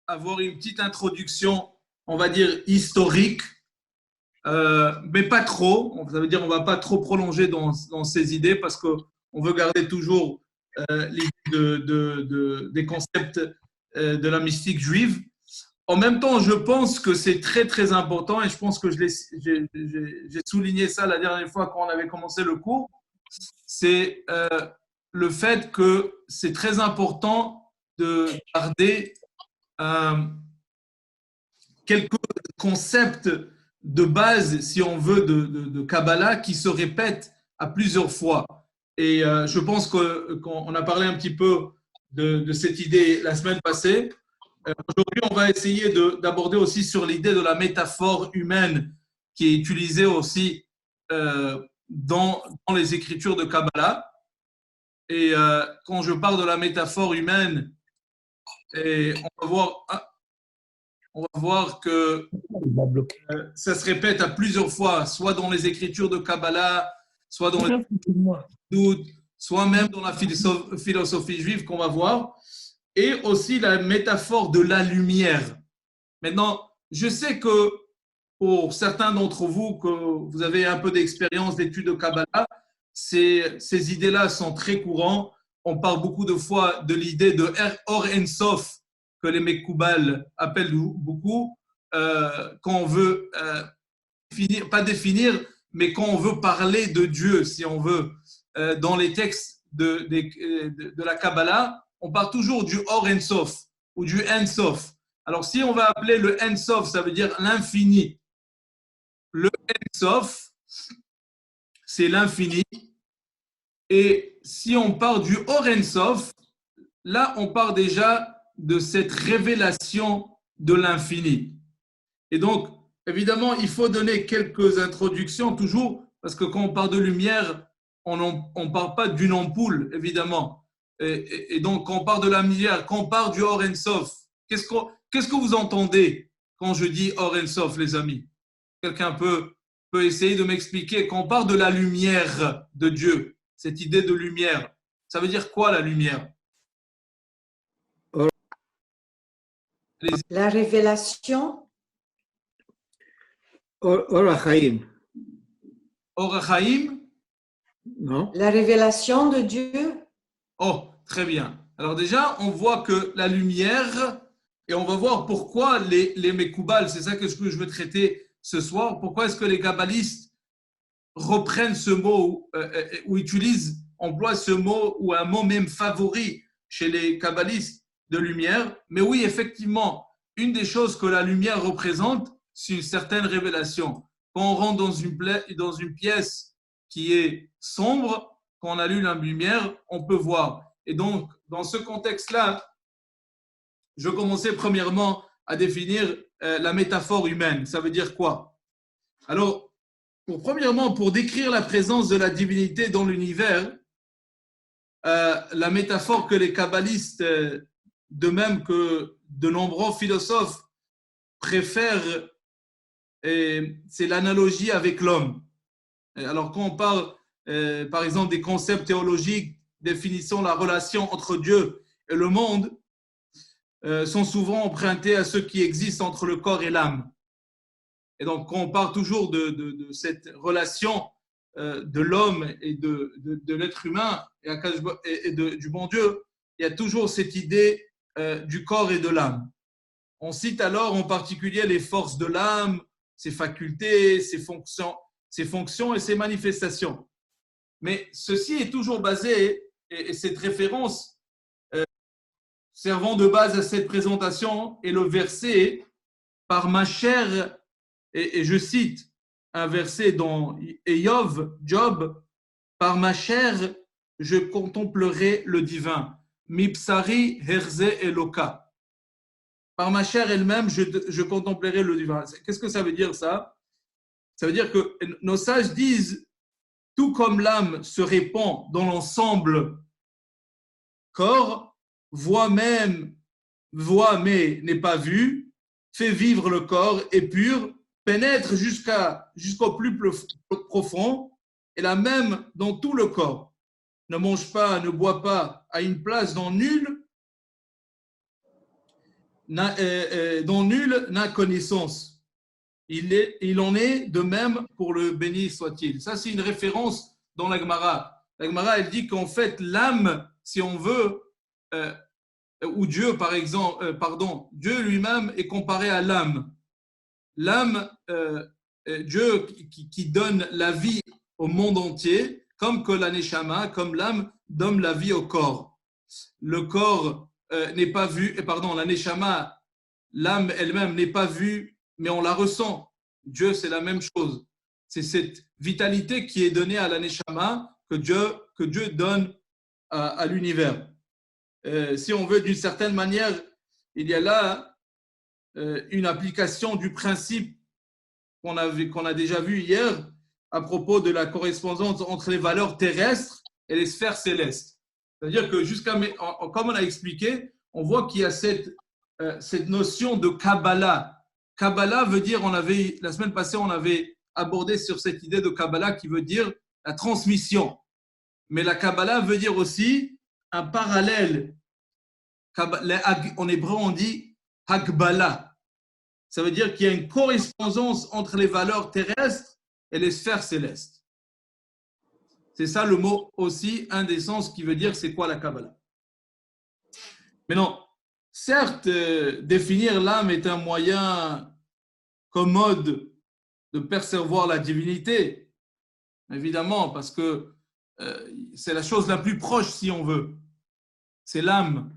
avoir une petite introduction, on va dire, historique, mais pas trop. Ça veut dire qu'on ne va pas trop prolonger dans ces idées parce qu'on veut garder toujours l'idée des concepts de la mystique juive. En même temps, je pense que c'est très, très important et je pense que j'ai souligné ça la dernière fois quand on avait commencé le cours. C'est le fait que c'est très important de garder quelques concepts de base, si on veut, de Kabbalah qui se répètent à plusieurs fois. Et je pense qu'on a parlé un petit peu de cette idée la semaine passée. Aujourd'hui, on va essayer d'aborder aussi sur l'idée de la métaphore humaine qui est utilisée aussi dans les écritures de Kabbalah. Et quand je parle de la métaphore humaine, et on va voir que ça se répète à plusieurs fois, soit dans les écritures de Kabbalah, soit dans les doutes, soit même dans la philosophie juive qu'on va voir, et aussi la métaphore de la lumière. Maintenant, je sais que pour certains d'entre vous, que vous avez un peu d'expérience d'études de Kabbalah, ces idées-là sont très courantes. On parle beaucoup de fois de l'idée de Or En Sof, que les Mekoubal appellent beaucoup, quand on veut pas définir, mais quand on veut parler de Dieu, si on veut, dans les textes de la Kabbalah, on parle toujours du Or En Sof ou du En Sof. Alors, si on va appeler le En Sof, ça veut dire l'infini. Le En Sof, c'est l'infini. Et si on parle du Or En Sof, là, on parle déjà de cette révélation de l'infini. Et donc, évidemment, il faut donner quelques introductions toujours, parce que quand on parle de lumière, on ne parle pas d'une ampoule, évidemment. Et donc, quand on parle de la lumière, quand on parle du Or En Sof, qu'est-ce que vous entendez quand je dis Or En Sof, les amis? Quelqu'un peut essayer de m'expliquer quand on parle de la lumière de Dieu, cette idée de lumière, ça veut dire quoi la lumière? La révélation. Or HaChaim. Or HaChaim? Non. La révélation de Dieu. Oh, très bien. Alors déjà, on voit que la lumière, et on va voir pourquoi les Mekoubal, c'est ça que je veux traiter ce soir, pourquoi est-ce que les kabbalistes reprennent ce mot ou emploient ce mot ou un mot même favori chez les kabbalistes de lumière. Mais oui, effectivement, une des choses que la lumière représente, c'est une certaine révélation. Quand on rentre dans une pièce qui est sombre, quand on allume la lumière, on peut voir. Et donc, dans ce contexte-là, je commençais premièrement à définir la métaphore humaine. Ça veut dire quoi? Alors, premièrement, pour décrire la présence de la divinité dans l'univers, la métaphore que les kabbalistes, de même que de nombreux philosophes, préfèrent, c'est l'analogie avec l'homme. Alors, quand on parle, par exemple, des concepts théologiques définissant la relation entre Dieu et le monde, sont souvent empruntés à ce qui existe entre le corps et l'âme. Et donc, quand on parle toujours de cette relation de l'homme et de l'être humain et du bon Dieu, il y a toujours cette idée du corps et de l'âme. On cite alors en particulier les forces de l'âme, ses facultés, ses fonctions et ses manifestations. Mais ceci est toujours basé, et cette référence servant de base à cette présentation est le verset par ma chair, et je cite un verset dans Job, par ma chair je contemplerai le divin, mipsari herze eloka. Par ma chair elle-même, je contemplerai le divin. Qu'est-ce que ça veut dire ça? Ça veut dire que nos sages disent, tout comme l'âme se répand dans l'ensemble corps, voit mais n'est pas vue, fait vivre le corps, est pur, pénètre jusqu'au plus profond, et la même dans tout le corps. Ne mange pas, ne bois pas, a une place dans nul, dont nul n'a connaissance. Il en est de même pour le béni soit-il. Ça, c'est une référence dans la Gemara. La Gemara, elle dit qu'en fait, l'âme, si on veut, ou Dieu, par exemple, Dieu lui-même est comparé à l'âme. L'âme, Dieu qui donne la vie au monde entier, comme que la Neshama, comme l'âme, donne la vie au corps. Le corps n'est pas vu, la Neshama, l'âme elle-même n'est pas vue, mais on la ressent. Dieu, c'est la même chose. C'est cette vitalité qui est donnée à la Neshama que Dieu donne à l'univers. Si on veut, d'une certaine manière, il y a là une application du principe qu'on a déjà vu hier à propos de la correspondance entre les valeurs terrestres et les sphères célestes. C'est-à-dire que comme on a expliqué, on voit qu'il y a cette notion de Kabbalah. Kabbalah veut dire, la semaine passée, on avait abordé sur cette idée de Kabbalah qui veut dire la transmission. Mais la Kabbalah veut dire aussi un parallèle. En hébreu, on dit Hagbala. Ça veut dire qu'il y a une correspondance entre les valeurs terrestres et les sphères célestes. C'est ça le mot aussi, un des sens qui veut dire c'est quoi la Kabbalah. Mais non, certes, définir l'âme est un moyen commode de percevoir la divinité, évidemment, parce que c'est la chose la plus proche, si on veut. C'est l'âme.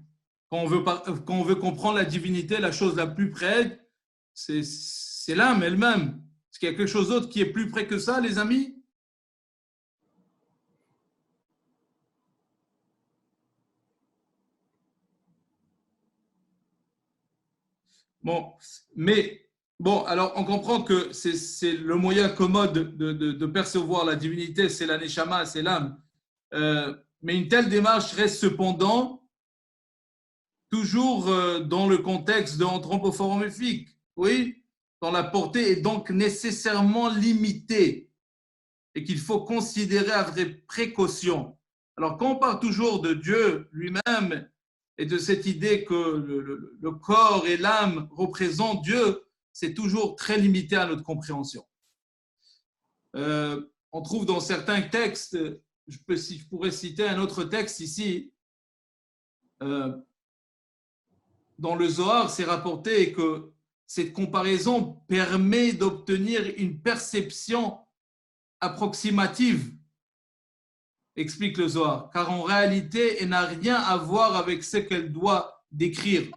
Quand on veut comprendre la divinité, la chose la plus près, c'est l'âme elle-même. Est-ce qu'il y a quelque chose d'autre qui est plus près que ça, les amis? Alors on comprend que c'est le moyen commode de percevoir la divinité, c'est la neshama, c'est l'âme. Mais une telle démarche reste cependant toujours dans le contexte de anthropomorphique, oui, dont la portée est donc nécessairement limitée et qu'il faut considérer avec précaution. Alors quand on parle toujours de Dieu lui-même et de cette idée que le corps et l'âme représentent Dieu, c'est toujours très limité à notre compréhension. On trouve dans certains textes, je pourrais citer un autre texte ici, dans le Zohar, c'est rapporté que cette comparaison permet d'obtenir une perception approximative, explique le Zohar, car en réalité, elle n'a rien à voir avec ce qu'elle doit décrire.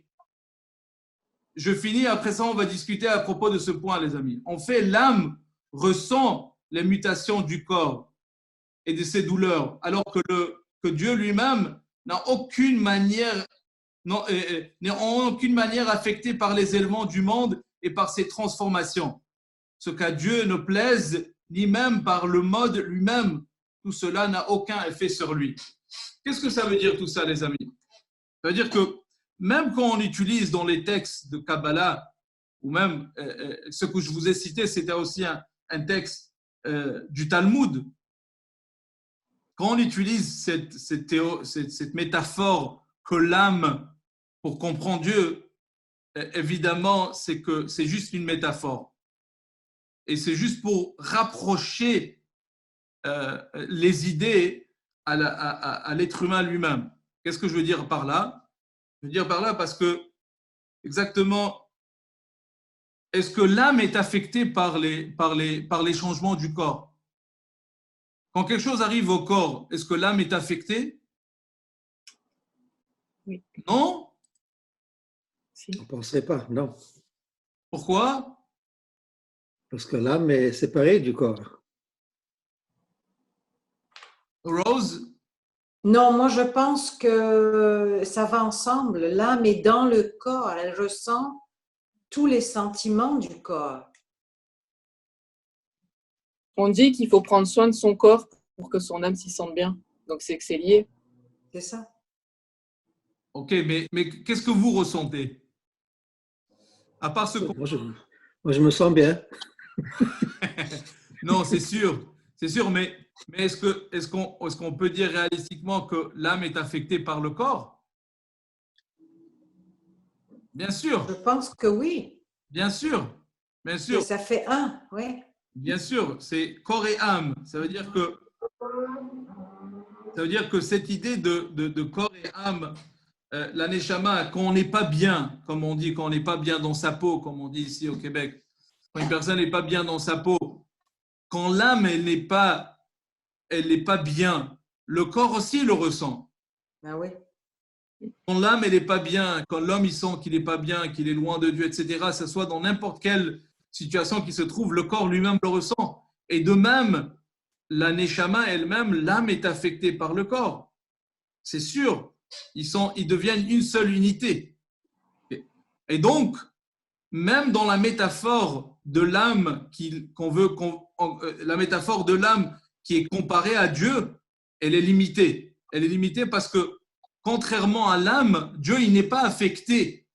Je finis, après ça, on va discuter à propos de ce point, les amis. En fait, l'âme ressent les mutations du corps et de ses douleurs, alors que Dieu lui-même n'a aucune manière n'est en aucune manière affecté par les éléments du monde et par ses transformations. Ce qu'à Dieu ne plaise, ni même par le mode lui-même, tout cela n'a aucun effet sur lui. Qu'est-ce que ça veut dire tout ça, les amis? Ça veut dire que même quand on utilise dans les textes de Kabbalah, ou même ce que je vous ai cité, c'était aussi un texte du Talmud, quand on utilise cette métaphore que l'âme, pour comprendre Dieu, évidemment, c'est que c'est juste une métaphore. Et c'est juste pour rapprocher les idées à l'être humain lui-même. Qu'est-ce que je veux dire par là? Je veux dire par là parce que, exactement, est-ce que l'âme est affectée par les changements du corps? Quand quelque chose arrive au corps, est-ce que l'âme est affectée? Oui. Non? On ne pensait pas, non. Pourquoi? Parce que l'âme est séparée du corps. Rose? Non, moi je pense que ça va ensemble. L'âme est dans le corps, elle ressent tous les sentiments du corps. On dit qu'il faut prendre soin de son corps pour que son âme s'y sente bien. Donc c'est que c'est lié. C'est ça. Ok, mais qu'est-ce que vous ressentez? À part ce qu'on... Moi, je me sens bien. Non, c'est sûr, mais est-ce qu'on peut dire réalistiquement que l'âme est affectée par le corps? Bien sûr, Je pense que oui, bien sûr, bien que sûr, ça fait un, oui. bien sûr. C'est corps et âme. Ça veut dire que cette idée de corps et âme, la neshama, quand on n'est pas bien, comme on dit, quand on n'est pas bien dans sa peau, comme on dit ici au Québec, quand une personne n'est pas bien dans sa peau, quand l'âme, elle n'est pas bien, le corps aussi le ressent. Ben oui. Quand l'âme, elle n'est pas bien, quand l'homme, il sent qu'il n'est pas bien, qu'il est loin de Dieu, etc., que ce soit dans n'importe quelle situation qui se trouve, le corps lui-même le ressent. Et de même, la neshama elle-même, l'âme est affectée par le corps. C'est sûr. Ils deviennent une seule unité. Et donc, même dans la métaphore de l'âme la métaphore de l'âme qui est comparée à Dieu, elle est limitée. Elle est limitée parce que, contrairement à l'âme, Dieu, il n'est pas affecté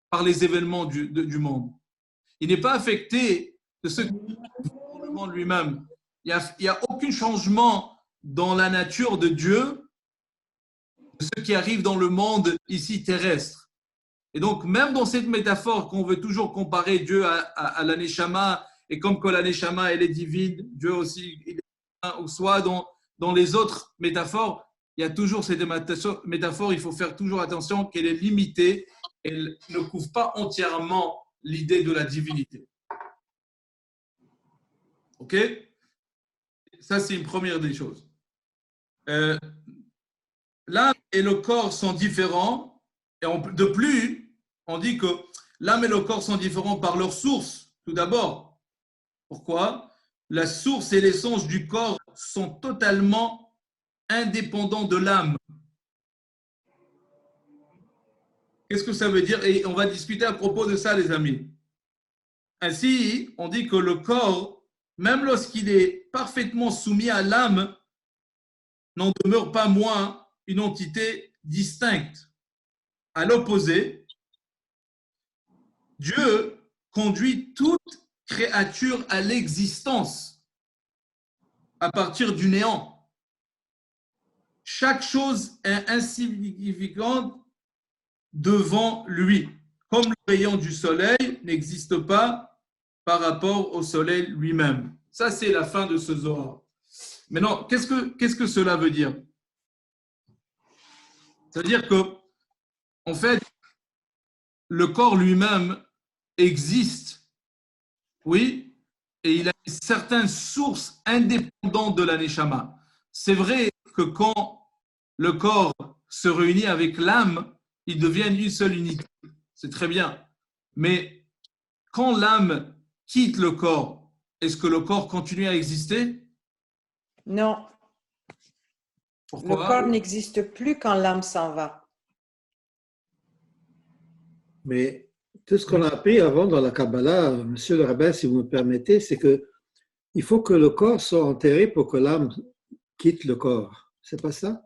par les événements du monde. Il n'est pas affecté de ce qui est le monde lui-même. Il n'y a aucun changement dans la nature de Dieu, de ce qui arrive dans le monde ici terrestre. Et donc, même dans cette métaphore qu'on veut toujours comparer Dieu à la Neshama, et comme que la Neshama, elle est divine, Dieu aussi, il est divin, ou soit dans les autres métaphores, il y a toujours cette métaphore, il faut faire toujours attention qu'elle est limitée, elle ne couvre pas entièrement l'idée de la divinité. OK? Ça, c'est une première des choses. L'âme et le corps sont différents, et de plus, on dit que l'âme et le corps sont différents par leur source, tout d'abord. Pourquoi? La source et l'essence du corps sont totalement indépendants de l'âme. Qu'est-ce que ça veut dire? Et on va discuter à propos de ça, les amis. Ainsi, on dit que le corps, même lorsqu'il est parfaitement soumis à l'âme, n'en demeure pas moins une entité distincte. À l'opposé, Dieu conduit toute créature à l'existence à partir du néant. Chaque chose est insignifiante devant lui, comme le rayon du soleil n'existe pas par rapport au soleil lui-même. Ça, c'est la fin de ce Zohar. Maintenant, qu'est-ce que cela veut dire? Ça veut dire que, en fait, le corps lui-même existe, oui, et il a une certaine source indépendante de la neshama. C'est vrai que quand le corps se réunit avec l'âme, ils deviennent une seule unité. C'est très bien. Mais quand l'âme quitte le corps, est-ce que le corps continue à exister? Non, Pourquoi? le corps n'existe plus quand l'âme s'en va. Mais tout ce qu'on a appris avant dans la Kabbalah, monsieur le rabbin, si vous me permettez, c'est que il faut que le corps soit enterré pour que l'âme quitte le corps. C'est pas ça?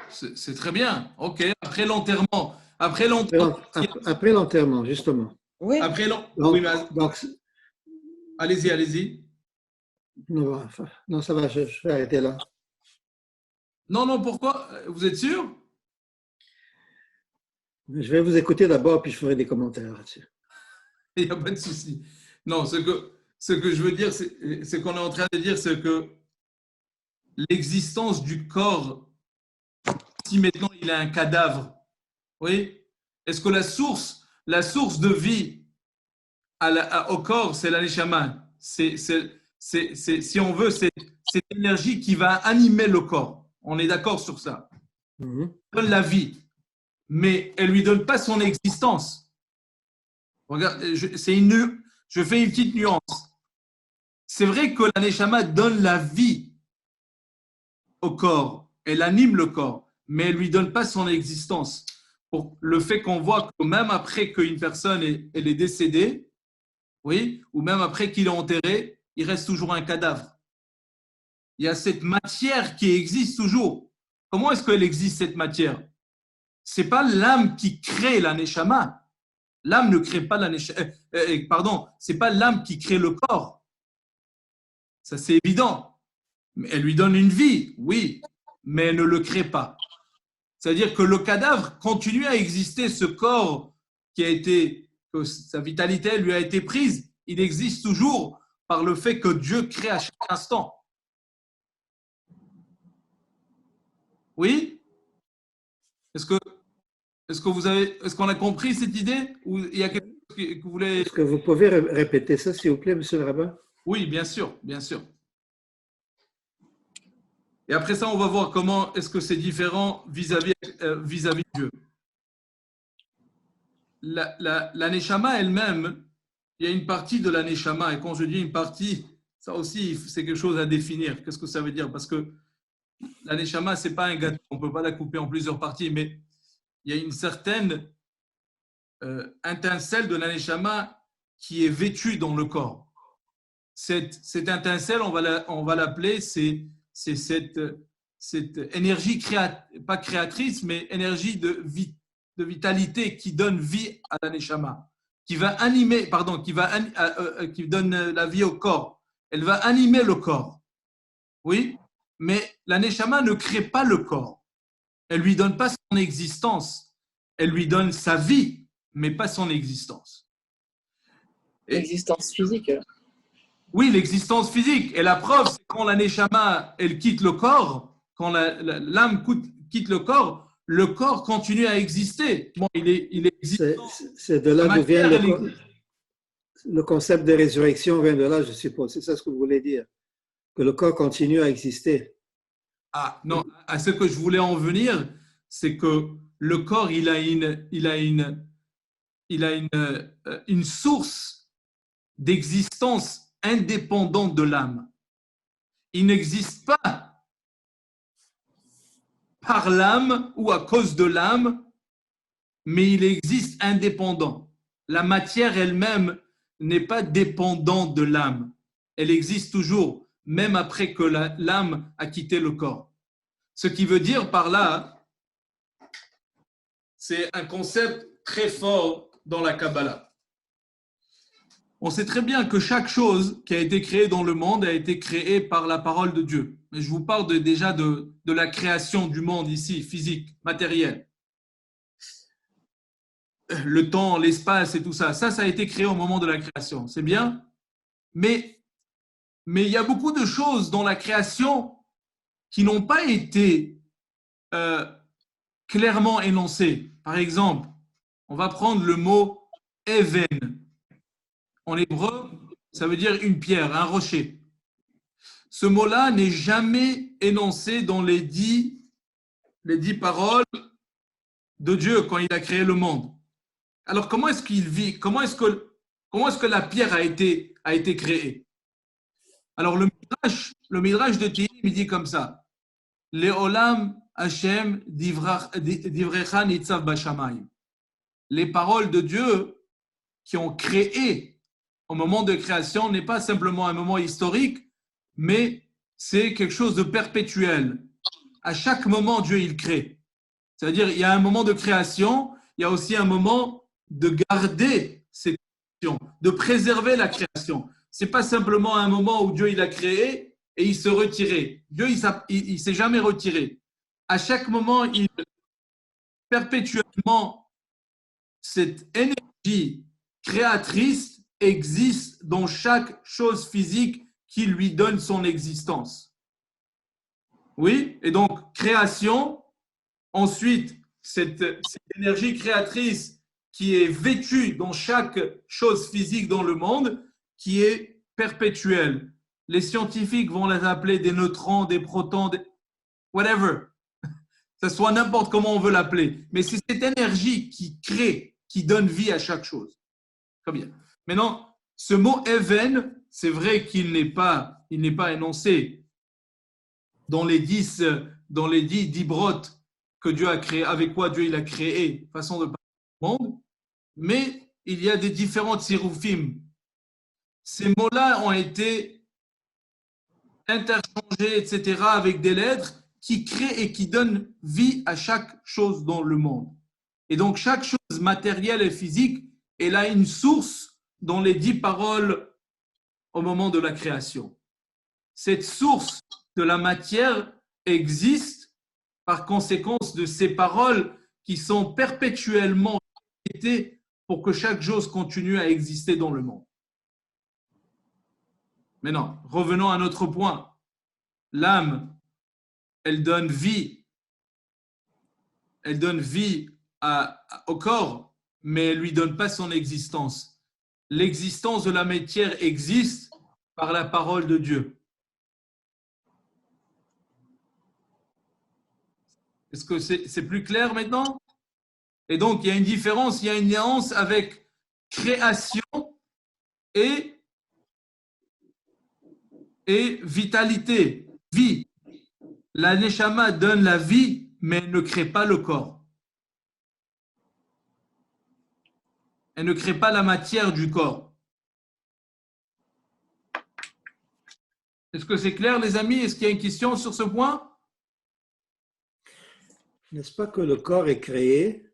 C'est très bien. OK. Après l'enterrement. Après l'enterrement, justement. Oui, Oui, Donc, allez-y, allez-y. non, ça va, je vais arrêter là. Non, pourquoi? Vous êtes sûr? Je vais vous écouter d'abord, puis je ferai des commentaires là-dessus. Il n'y a pas de souci. Non, ce que je veux dire, ce qu'on est en train de dire, c'est que l'existence du corps, si maintenant il a un cadavre, oui, est-ce que la source de vie au corps, c'est la neshama? Si on veut, c'est cette énergie qui va animer le corps. On est d'accord sur ça. Mhm. Elle donne la vie, mais elle ne lui donne pas son existence. Regarde, je fais une petite nuance. C'est vrai que la neshama donne la vie au corps, elle anime le corps, mais elle ne lui donne pas son existence. Pour le fait qu'on voit que même après qu'une personne elle est décédée, oui, ou même après qu'il est enterré, il reste toujours un cadavre. Il y a cette matière qui existe toujours. Comment est-ce qu'elle existe, cette matière? Ce n'est pas l'âme qui crée la neshama. L'âme ne crée pas la neshama. Pardon, ce n'est pas l'âme qui crée le corps. Ça, c'est évident. Elle lui donne une vie, oui, mais elle ne le crée pas. C'est-à-dire que le cadavre continue à exister, ce corps que sa vitalité lui a été prise, il existe toujours par le fait que Dieu crée à chaque instant. Oui? Est-ce qu'on a compris cette idée? Ou il y a quelque chose que vous voulez… Est-ce que vous pouvez répéter ça, s'il vous plaît, monsieur le rabbin? Oui, bien sûr, bien sûr. Et après ça, on va voir comment est-ce que c'est différent vis-à-vis de Dieu. La Neshama elle-même, il y a une partie de la Neshama, et quand je dis une partie, ça aussi, c'est quelque chose à définir. Qu'est-ce que ça veut dire? Parce que la Neshama, ce n'est pas un gâteau, on ne peut pas la couper en plusieurs parties, mais il y a une certaine étincelle de la Neshama qui est vêtue dans le corps. Cette étincelle, on va l'appeler, c'est cette énergie, pas créatrice, mais énergie de vitalité qui donne vie à la Neshama, qui donne la vie au corps. Elle va animer le corps. Oui, mais la Neshama ne crée pas le corps. Elle lui donne pas son existence. Elle lui donne sa vie, mais pas son existence. L'existence physique. Oui, l'existence physique. Et la preuve, c'est quand la Neshama, elle quitte le corps, quand l'âme quitte le corps continue à exister. Bon, il existe. C'est de là d'où vient le concept de résurrection, vient de là, je suppose. C'est ça ce que vous voulez dire? Que le corps continue à exister. Ah, non, à ce que je voulais en venir, c'est que le corps, il a une source d'existence indépendante de l'âme. Il n'existe pas par l'âme ou à cause de l'âme, mais il existe indépendant. La matière elle-même n'est pas dépendante de l'âme. Elle existe toujours, même après que l'âme a quitté le corps. Ce qui veut dire par là, c'est un concept très fort dans la Kabbalah. On sait très bien que chaque chose qui a été créée dans le monde a été créée par la parole de Dieu. Mais je vous parle déjà de la création du monde ici, physique, matériel. Le temps, l'espace et tout ça, ça a été créé au moment de la création. C'est bien, mais il y a beaucoup de choses dans la création qui n'ont pas été clairement énoncées. Par exemple, on va prendre le mot « even ». En hébreu, ça veut dire une pierre, un rocher. Ce mot-là n'est jamais énoncé dans les 10 paroles de Dieu quand il a créé le monde. Alors, comment est-ce qu'il vit? Comment est-ce que la pierre a été créée? Alors, le Midrash de Tehillim, il dit comme ça. Le'olam Hashem divrecha nitzav bashamayim. Les paroles de Dieu qui ont créé au moment de création n'est pas simplement un moment historique, mais c'est quelque chose de perpétuel. À chaque moment, Dieu, il crée. C'est-à-dire, il y a un moment de création, il y a aussi un moment de garder cette création, de préserver la création. Ce n'est pas simplement un moment où Dieu, il a créé et il se retirait. Dieu, il ne s'est jamais retiré. À chaque moment, il perpétuellement, cette énergie créatrice existe dans chaque chose physique qui lui donne son existence. Oui, et donc création, ensuite cette énergie créatrice qui est vêtue dans chaque chose physique dans le monde, qui est perpétuelle. Les scientifiques vont les appeler des neutrons, des protons, whatever. Que ce soit n'importe comment on veut l'appeler. Mais c'est cette énergie qui crée, qui donne vie à chaque chose. Très bien. Maintenant, ce mot « even », c'est vrai qu'il n'est pas énoncé dans les 10 brotes que Dieu a créé, avec quoi Dieu il a créé, façon de parler du monde, mais il y a des différentes siroufim. Ces mots-là ont été interchangés, etc., avec des lettres qui créent et qui donnent vie à chaque chose dans le monde. Et donc, chaque chose matérielle et physique, elle a une source dans les 10 paroles au moment de la création. Cette source de la matière existe par conséquence de ces paroles qui sont perpétuellement répétées pour que chaque chose continue à exister dans le monde. Maintenant, revenons à notre point. L'âme, elle donne vie. Elle donne vie au corps, mais elle ne lui donne pas son existence. L'existence de la matière existe par la parole de Dieu. Est-ce que c'est plus clair maintenant? Et donc, il y a une différence, il y a une nuance avec création et vitalité, vie. La Neshama donne la vie, mais elle ne crée pas le corps. Elle ne crée pas la matière du corps. Est-ce que c'est clair, les amis? Est-ce qu'il y a une question sur ce point? N'est-ce pas que le corps est créé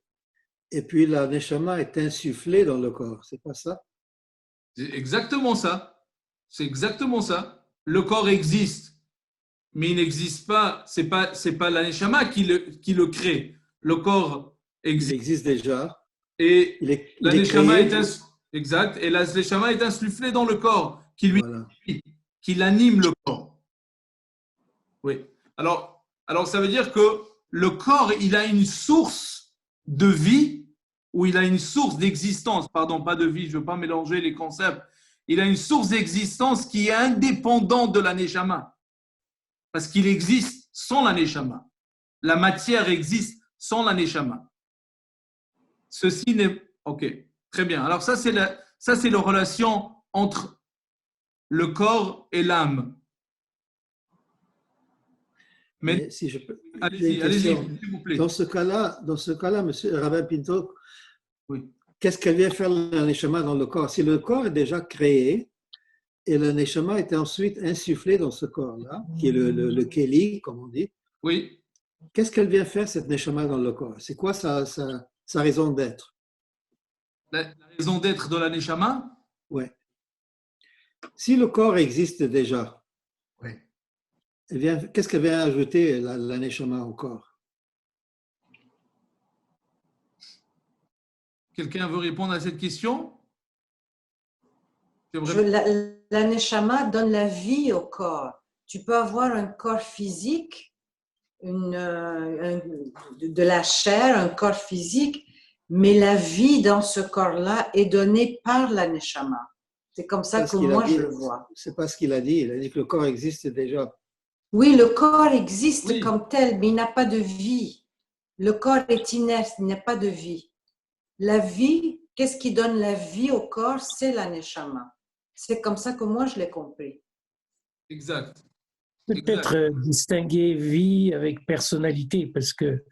et puis la neshama est insufflée dans le corps? C'est pas ça? C'est exactement ça. C'est exactement ça. Le corps existe, mais il n'existe pas. C'est pas la neshama qui le crée. Le corps Il existe. existe déjà. Et la neshama créé. exact. Et la neshama est insufflée dans le corps, Voilà. qui anime le corps. Oui. Alors, ça veut dire que le corps, il a une source de vie, ou il a une source d'existence, pardon, pas de vie, je ne veux pas mélanger les concepts. Il a une source d'existence qui est indépendante de la neshama, parce qu'il existe sans la neshama. La matière existe sans la neshama. Ceci n'est... Ok, très bien. Alors ça, c'est la relation entre le corps et l'âme. Mais si je peux, Allez-y, j'ai une question. s'il vous plaît. Dans ce cas-là, Monsieur Rabbin Pinto, Oui. qu'est-ce qu'elle vient faire la neshama dans le corps? Si le corps est déjà créé et la neshama est ensuite insufflée dans ce corps-là, qui est le keli, comme on dit, Oui. qu'est-ce qu'elle vient faire cette neshama dans le corps? C'est quoi sa raison d'être? La raison d'être de la neshama? Ouais. Si le corps existe déjà, Oui. qu'est-ce qu'elle vient ajouter la neshama au corps? Quelqu'un veut répondre à cette question? La neshama donne la vie au corps. Tu peux avoir un corps physique, de la chair, un corps physique, mais la vie dans ce corps-là est donnée par la neshama. C'est comme ça que moi je le vois. C'est pas ce qu'il a dit. Il a dit que le corps existe déjà. Oui, le corps existe Oui. comme tel, mais il n'a pas de vie. Le corps est inerte, il n'a pas de vie. La vie, qu'est-ce qui donne la vie au corps? C'est la neshama. C'est comme ça que moi je l'ai compris. Exact. Peut-être distinguer vie avec personnalité, parce que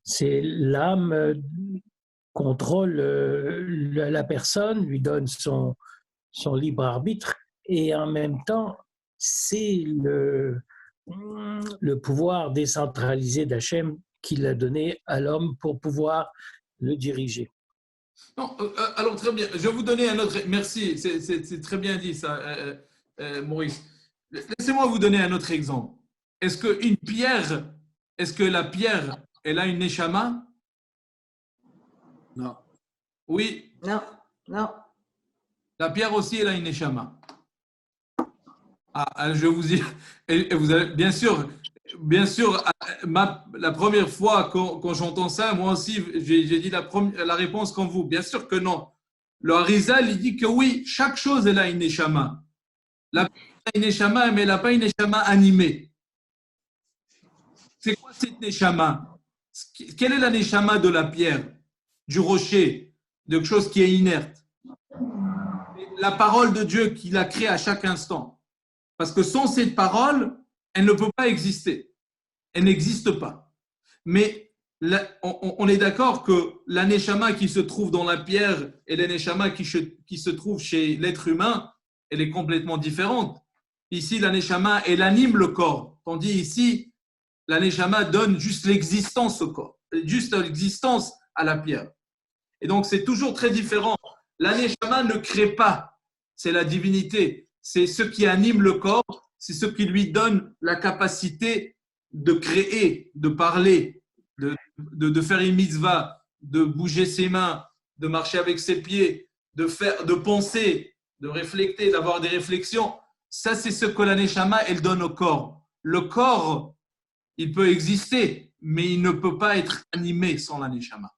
c'est l'âme contrôle la personne, lui donne son libre arbitre, et en même temps, c'est le pouvoir décentralisé d'Hachem qu'il a donné à l'homme pour pouvoir le diriger. Non, alors très bien. Je vais vous donner un autre. Merci, c'est très bien dit ça, Maurice. Laissez-moi vous donner un autre exemple. Est-ce que la pierre, elle a une neshama? Non. Oui. Non, non. La pierre aussi, elle a une neshama. Je vais vous dire. Et vous avez, bien sûr, la première fois quand j'entends ça, moi aussi, j'ai dit la réponse comme vous. Bien sûr que non. Le Harizal, il dit que oui, chaque chose, elle a une neshama. La pierre a une neshama, mais elle n'a pas une neshama animée. C'est quoi cette neshama? Quelle est la neshama de la pierre, du rocher, de quelque chose qui est inerte? La parole de Dieu qu'il a créée à chaque instant. Parce que sans cette parole, elle ne peut pas exister. Elle n'existe pas. Mais on est d'accord que la neshama qui se trouve dans la pierre et la neshama qui se trouve chez l'être humain, elle est complètement différente. Ici, la neshama, elle anime le corps. Tandis ici, la neshama donne juste l'existence au corps, juste l'existence à la pierre. Et donc, c'est toujours très différent. La neshama ne crée pas. C'est la divinité. C'est ce qui anime le corps. C'est ce qui lui donne la capacité de créer, de parler, de faire une mitzvah, de bouger ses mains, de marcher avec ses pieds, de faire, de penser, de réfléchir, d'avoir des réflexions. Ça, c'est ce que la neshama, elle donne au corps. Le corps, il peut exister, mais il ne peut pas être animé sans la neshama.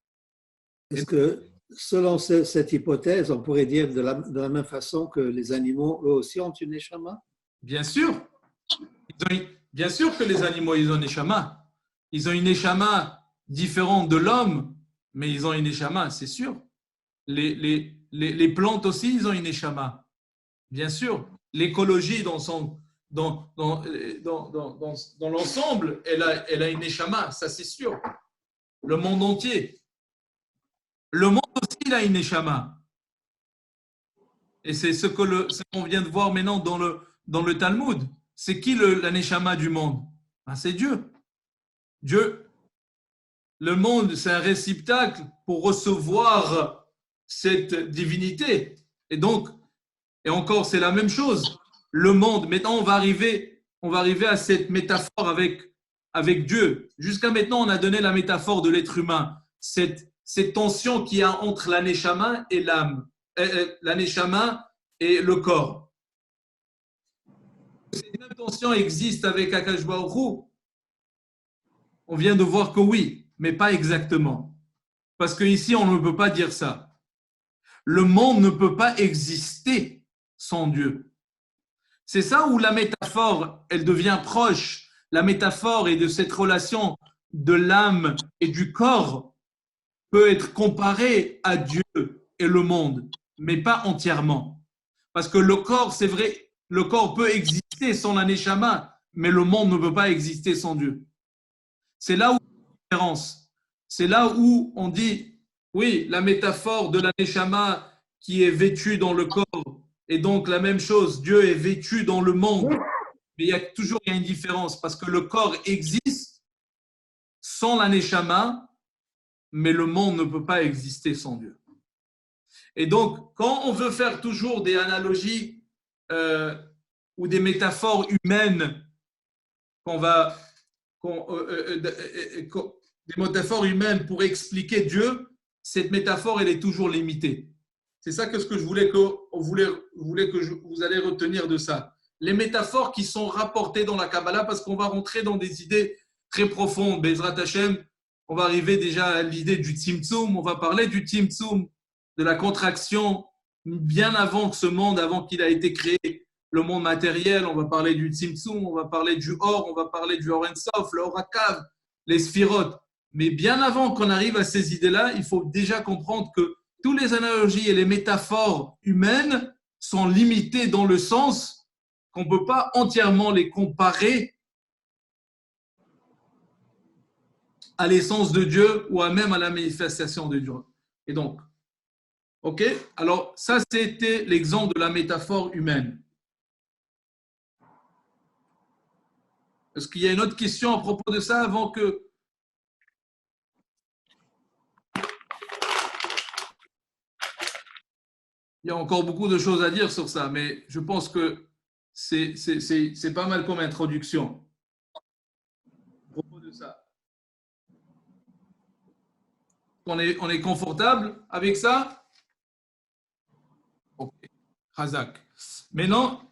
Est-ce que, selon cette hypothèse, on pourrait dire de la même façon que les animaux, eux aussi, ont une neshama? Bien sûr. Bien sûr que les animaux, ils ont une neshama. Ils ont une neshama différente de l'homme, mais ils ont une neshama, c'est sûr. Les plantes aussi, ils ont une neshama. Bien sûr. L'écologie dans l'ensemble, elle a une neshama, ça c'est sûr. Le monde entier. Le monde aussi, il a une neshama. Et c'est ce qu'on vient de voir maintenant dans le Talmud. C'est qui la neshama du monde? Ben, c'est Dieu. Dieu. Le monde, c'est un réceptacle pour recevoir cette divinité. Et donc, et encore, c'est la même chose. Le monde, maintenant, on va arriver à cette métaphore avec Dieu. Jusqu'à maintenant, on a donné la métaphore de l'être humain. Cette tension qu'il y a entre la neshama et l'âme. La neshama et le corps. Cette même tension existe avec Akash Baruch Hu. On vient de voir que oui, mais pas exactement. Parce qu'ici, on ne peut pas dire ça. Le monde ne peut pas exister sans Dieu. C'est ça où la métaphore, elle devient proche. La métaphore et de cette relation de l'âme et du corps peut être comparée à Dieu et le monde, mais pas entièrement. Parce que le corps, c'est vrai, le corps peut exister sans la neshama, mais le monde ne peut pas exister sans Dieu. C'est là où il y a une différence. C'est là où on dit, oui, la métaphore de la neshama qui est vêtue dans le corps, et donc la même chose, Dieu est vêtu dans le monde. Mais il y a toujours une différence, parce que le corps existe sans la neshama, mais le monde ne peut pas exister sans Dieu. Et donc, quand on veut faire toujours des analogies ou des métaphores humaines, des métaphores humaines pour expliquer Dieu, cette métaphore, elle est toujours limitée. C'est ça que je voulais que vous allez retenir de ça. Les métaphores qui sont rapportées dans la Kabbalah, parce qu'on va rentrer dans des idées très profondes. Bezrat Hashem, on va arriver déjà à l'idée du Tzimtzum, on va parler du Tzimtzum, de la contraction, bien avant que ce monde, avant qu'il a été créé, le monde matériel, on va parler du Tzimtzum, on va parler du Or, on va parler du Or En Sof, le Or HaKav, les Sphirot. Mais bien avant qu'on arrive à ces idées-là, il faut déjà comprendre que toutes les analogies et les métaphores humaines sont limitées dans le sens qu'on ne peut pas entièrement les comparer à l'essence de Dieu ou même à la manifestation de Dieu. Et donc, ok? Alors, ça, c'était l'exemple de la métaphore humaine. Est-ce qu'il y a une autre question à propos de ça avant que... Il y a encore beaucoup de choses à dire sur ça, mais je pense que c'est pas mal comme introduction à propos de ça. On est confortable avec ça? Ok, Razak. Maintenant,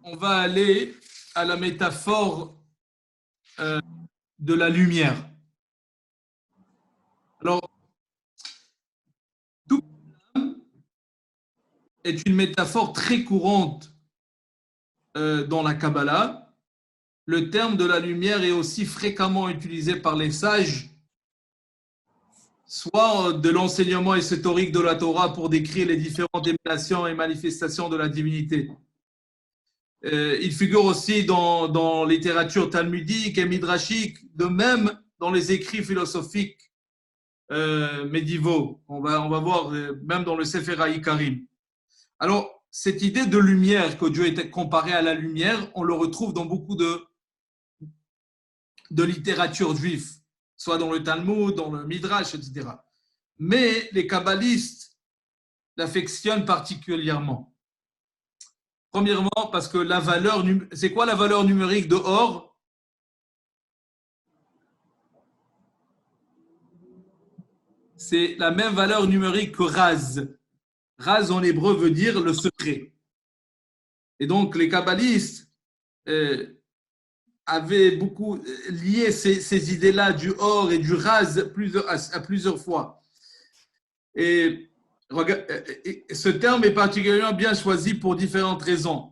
on va aller à la métaphore de la lumière. Alors, tout est une métaphore très courante dans la Kabbalah. Le terme de la lumière est aussi fréquemment utilisé par les sages, soit de l'enseignement ésotérique de la Torah pour décrire les différentes émanations et manifestations de la divinité. Il figure aussi dans la littérature talmudique et midrashique, de même dans les écrits philosophiques médiévaux. On va voir même dans le Sefer HaIkarim. Alors, cette idée de lumière, que Dieu était comparé à la lumière, on le retrouve dans beaucoup de littérature juive, soit dans le Talmud, dans le Midrash, etc. Mais les kabbalistes l'affectionnent particulièrement. Premièrement, parce que c'est quoi la valeur numérique de or? c'est la même valeur numérique que Raz. Raz en hébreu veut dire le secret. Et donc les kabbalistes avaient beaucoup lié ces idées-là du or et du Raz à plusieurs fois. Et ce terme est particulièrement bien choisi pour différentes raisons.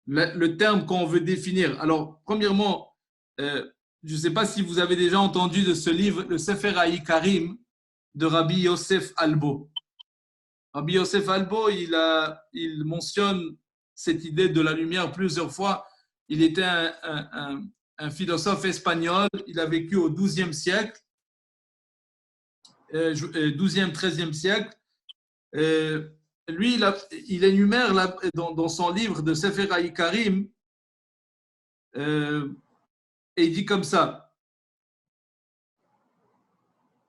Le terme qu'on veut définir. Alors, premièrement, je ne sais pas si vous avez déjà entendu de ce livre, le Sefer HaIkarim de Rabbi Yosef Albo. Rabbi Yosef Albo, il mentionne cette idée de la lumière plusieurs fois. Il était un philosophe espagnol. Il a vécu au XIIe siècle, 12e, 13e siècle. Lui, il énumère dans son livre de Sefer HaIkarim, et il dit comme ça.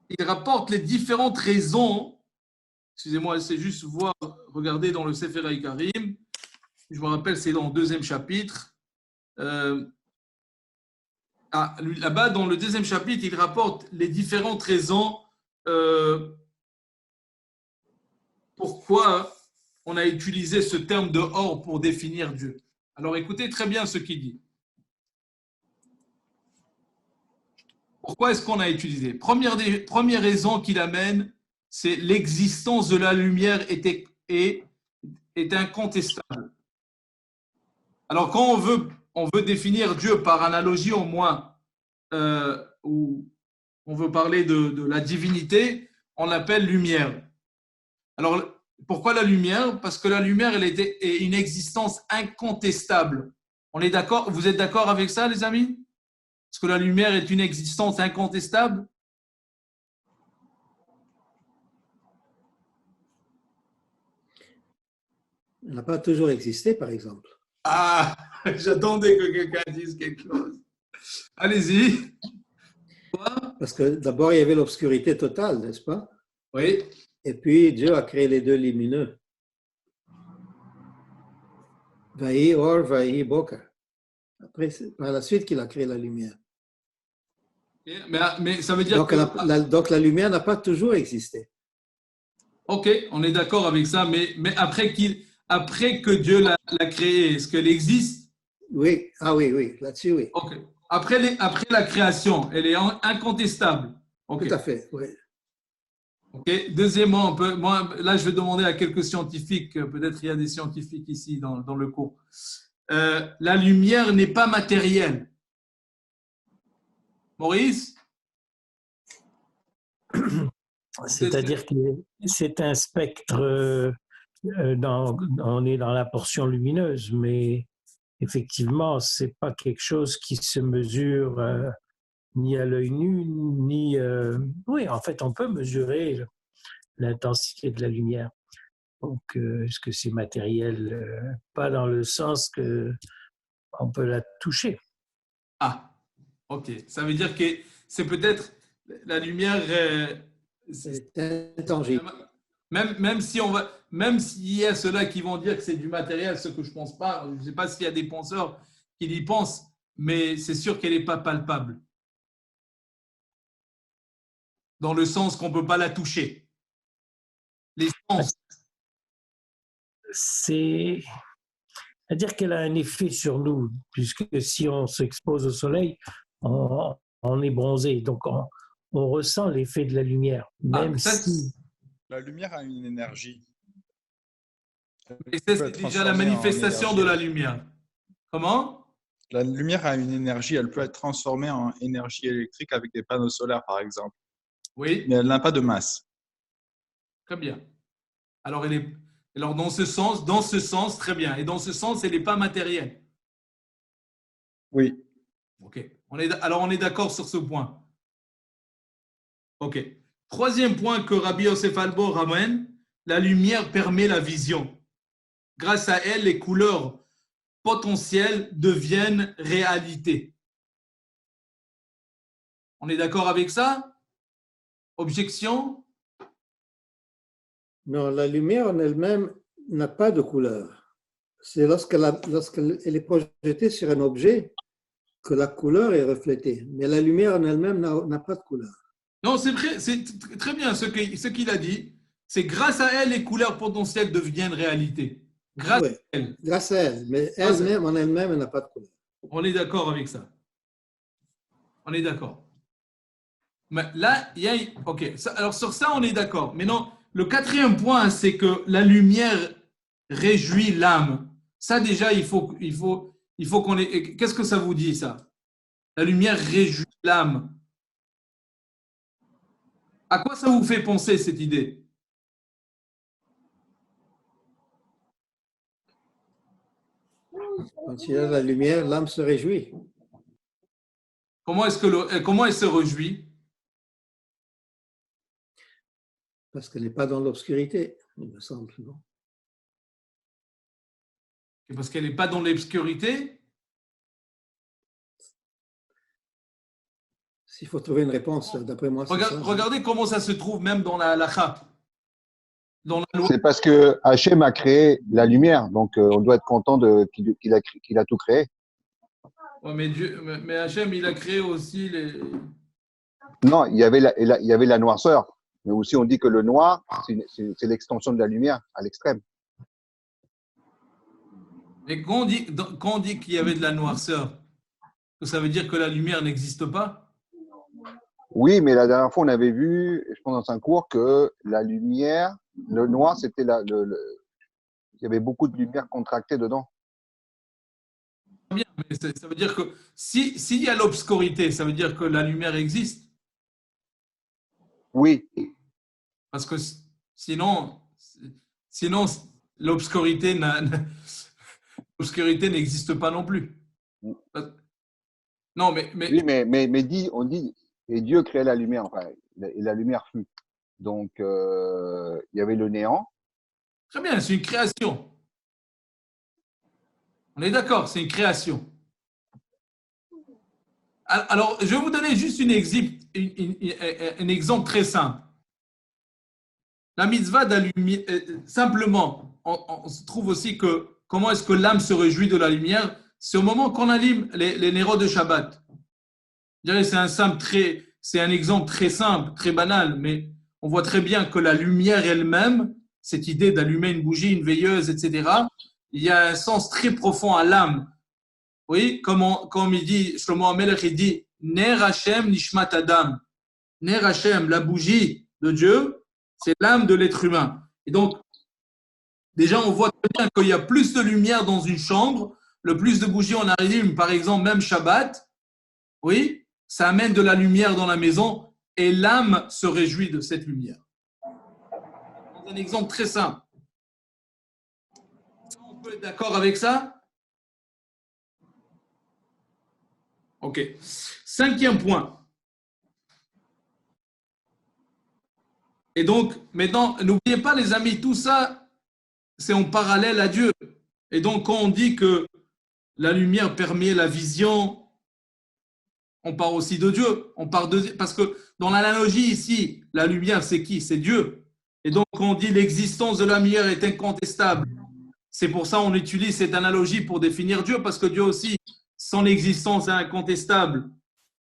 Il rapporte les différentes raisons. Excusez-moi, c'est juste regarder dans le Sefer HaIkarim. Je me rappelle, c'est dans le 2e chapitre. Là-bas, dans le 2e chapitre, il rapporte les différentes raisons pourquoi on a utilisé ce terme de or pour définir Dieu. Alors écoutez très bien ce qu'il dit. Pourquoi est-ce qu'on a utilisé? Première raison qu'il amène, c'est l'existence de la lumière est incontestable. Alors quand on veut définir Dieu par analogie au moins, ou on veut parler de la divinité, on l'appelle lumière. Alors, pourquoi la lumière? Parce que la lumière, elle est une existence incontestable. On est d'accord? Vous êtes d'accord avec ça, les amis? Est-ce que la lumière est une existence incontestable? Elle n'a pas toujours existé, par exemple. Ah, j'attendais que quelqu'un dise quelque chose. Allez-y. Parce que d'abord, il y avait l'obscurité totale, n'est-ce pas? Oui. Et puis, Dieu a créé les deux lumineux. Vaï or, vaï boka. Après, c'est par la suite qu'il a créé la lumière. Mais ça veut dire donc la lumière n'a pas toujours existé. Ok, on est d'accord avec ça, mais après que Dieu l'a créée, est-ce qu'elle existe? Oui, oui, là-dessus, oui. Ok. Après la création, elle est incontestable. Okay. Tout à fait, oui. Ok. Deuxièmement, là, je vais demander à quelques scientifiques, peut-être il y a des scientifiques ici dans le cours. La lumière n'est pas matérielle. Maurice? C'est-à-dire que c'est un spectre, on est dans la portion lumineuse, mais effectivement, ce n'est pas quelque chose qui se mesure ni à l'œil nu, ni... oui, en fait, on peut mesurer l'intensité de la lumière. Donc, est-ce que c'est matériel? Pas dans le sens qu'on peut la toucher. Ah, ok. Ça veut dire que c'est peut-être la lumière... c'est intangible. Même s'il y a ceux-là qui vont dire que c'est du matériel, ce que je ne pense pas, je ne sais pas s'il y a des penseurs qui y pensent, mais c'est sûr qu'elle n'est pas palpable. Dans le sens qu'on ne peut pas la toucher. Les sens. C'est-à-dire qu'elle a un effet sur nous, puisque si on s'expose au soleil, on est bronzé, donc on ressent l'effet de la lumière. Même si... La lumière a une énergie. Et c'est déjà la manifestation de la lumière. Comment? La lumière a une énergie, elle peut être transformée en énergie électrique avec des panneaux solaires, par exemple. Oui. Mais elle n'a pas de masse. Très bien. Alors, dans ce sens, très bien. Et dans ce sens, elle n'est pas matérielle. Oui. Ok. Alors, on est d'accord sur ce point. Ok. Troisième point que Rabbi Yosef Albo ramène, la lumière permet la vision. Grâce à elle, les couleurs potentielles deviennent réalité. On est d'accord avec ça? Objection? Non, la lumière en elle-même n'a pas de couleur. C'est lorsqu'elle est projetée sur un objet que la couleur est reflétée. Mais la lumière en elle-même n'a pas de couleur. Non, c'est vrai, c'est très bien ce qu'il a dit. C'est grâce à elle, les couleurs potentielles deviennent réalité. Grâce Oui, à elle. grâce à elle. Mais Grâce à- elle-même, en elle-même, elle n'a pas de couleur. On est d'accord avec ça. On est d'accord. Mais là, il y a. Ok, alors sur ça, on est d'accord. Mais non, le quatrième point, c'est que la lumière réjouit l'âme. Ça, déjà, il faut qu'on ait. Qu'est-ce que ça vous dit, ça? La lumière réjouit l'âme. À quoi ça vous fait penser, cette idée? Quand il y a la lumière, l'âme se réjouit. Comment elle se réjouit? Parce qu'elle n'est pas dans l'obscurité, il me semble. Non? Parce qu'elle n'est pas dans l'obscurité? S'il faut trouver une réponse, d'après moi, c'est ça. Regardez comment ça se trouve même dans la halakha. Dans la loi. C'est parce que Hachem a créé la lumière, donc on doit être content qu'il a tout créé. Ouais, mais Hachem, il a créé aussi les. Non, il y avait la noirceur, mais aussi on dit que le noir, c'est l'extension de la lumière à l'extrême. Mais quand on dit qu'il y avait de la noirceur, ça veut dire que la lumière n'existe pas? Oui, mais la dernière fois, on avait vu, je pense dans un cours, que la lumière, le noir, c'était il y avait beaucoup de lumière contractée dedans. Bien, mais ça veut dire que s'il y a l'obscurité, ça veut dire que la lumière existe. Oui, Parce que sinon l'obscurité n'existe pas non plus. Non, oui, mais on dit, et Dieu créait la lumière, enfin, et la lumière fut. Donc, il y avait le néant. Très bien, c'est une création. On est d'accord, c'est une création. Alors, je vais vous donner juste un exemple très simple. La mitzvah d'allumer, simplement, on se trouve aussi que comment est-ce que l'âme se réjouit de la lumière? C'est au moment qu'on allume les nérodes de Shabbat. Je dirais c'est un exemple très simple, très banal, mais on voit très bien que la lumière elle-même, cette idée d'allumer une bougie, une veilleuse, etc., il y a un sens très profond à l'âme. Oui, comme il dit, Shlomo HaMelech, il dit Ner Hashem Nishmat Adam. Ner Hashem, la bougie de Dieu, c'est l'âme de l'être humain. Et donc, déjà, on voit très bien qu'il y a plus de lumière dans une chambre, le plus de bougies on allume, par exemple, même Shabbat, oui, ça amène de la lumière dans la maison et l'âme se réjouit de cette lumière. Un exemple très simple. On peut être d'accord avec ça? Ok. Cinquième point. Et donc, maintenant, n'oubliez pas, les amis, tout ça, c'est en parallèle à Dieu. Et donc, quand on dit que la lumière permet la vision, on parle aussi de Dieu. Parce que dans l'analogie ici, la lumière, c'est qui? C'est Dieu. Et donc, quand on dit l'existence de la lumière est incontestable, c'est pour ça qu'on utilise cette analogie pour définir Dieu, parce que Dieu aussi, son existence est incontestable.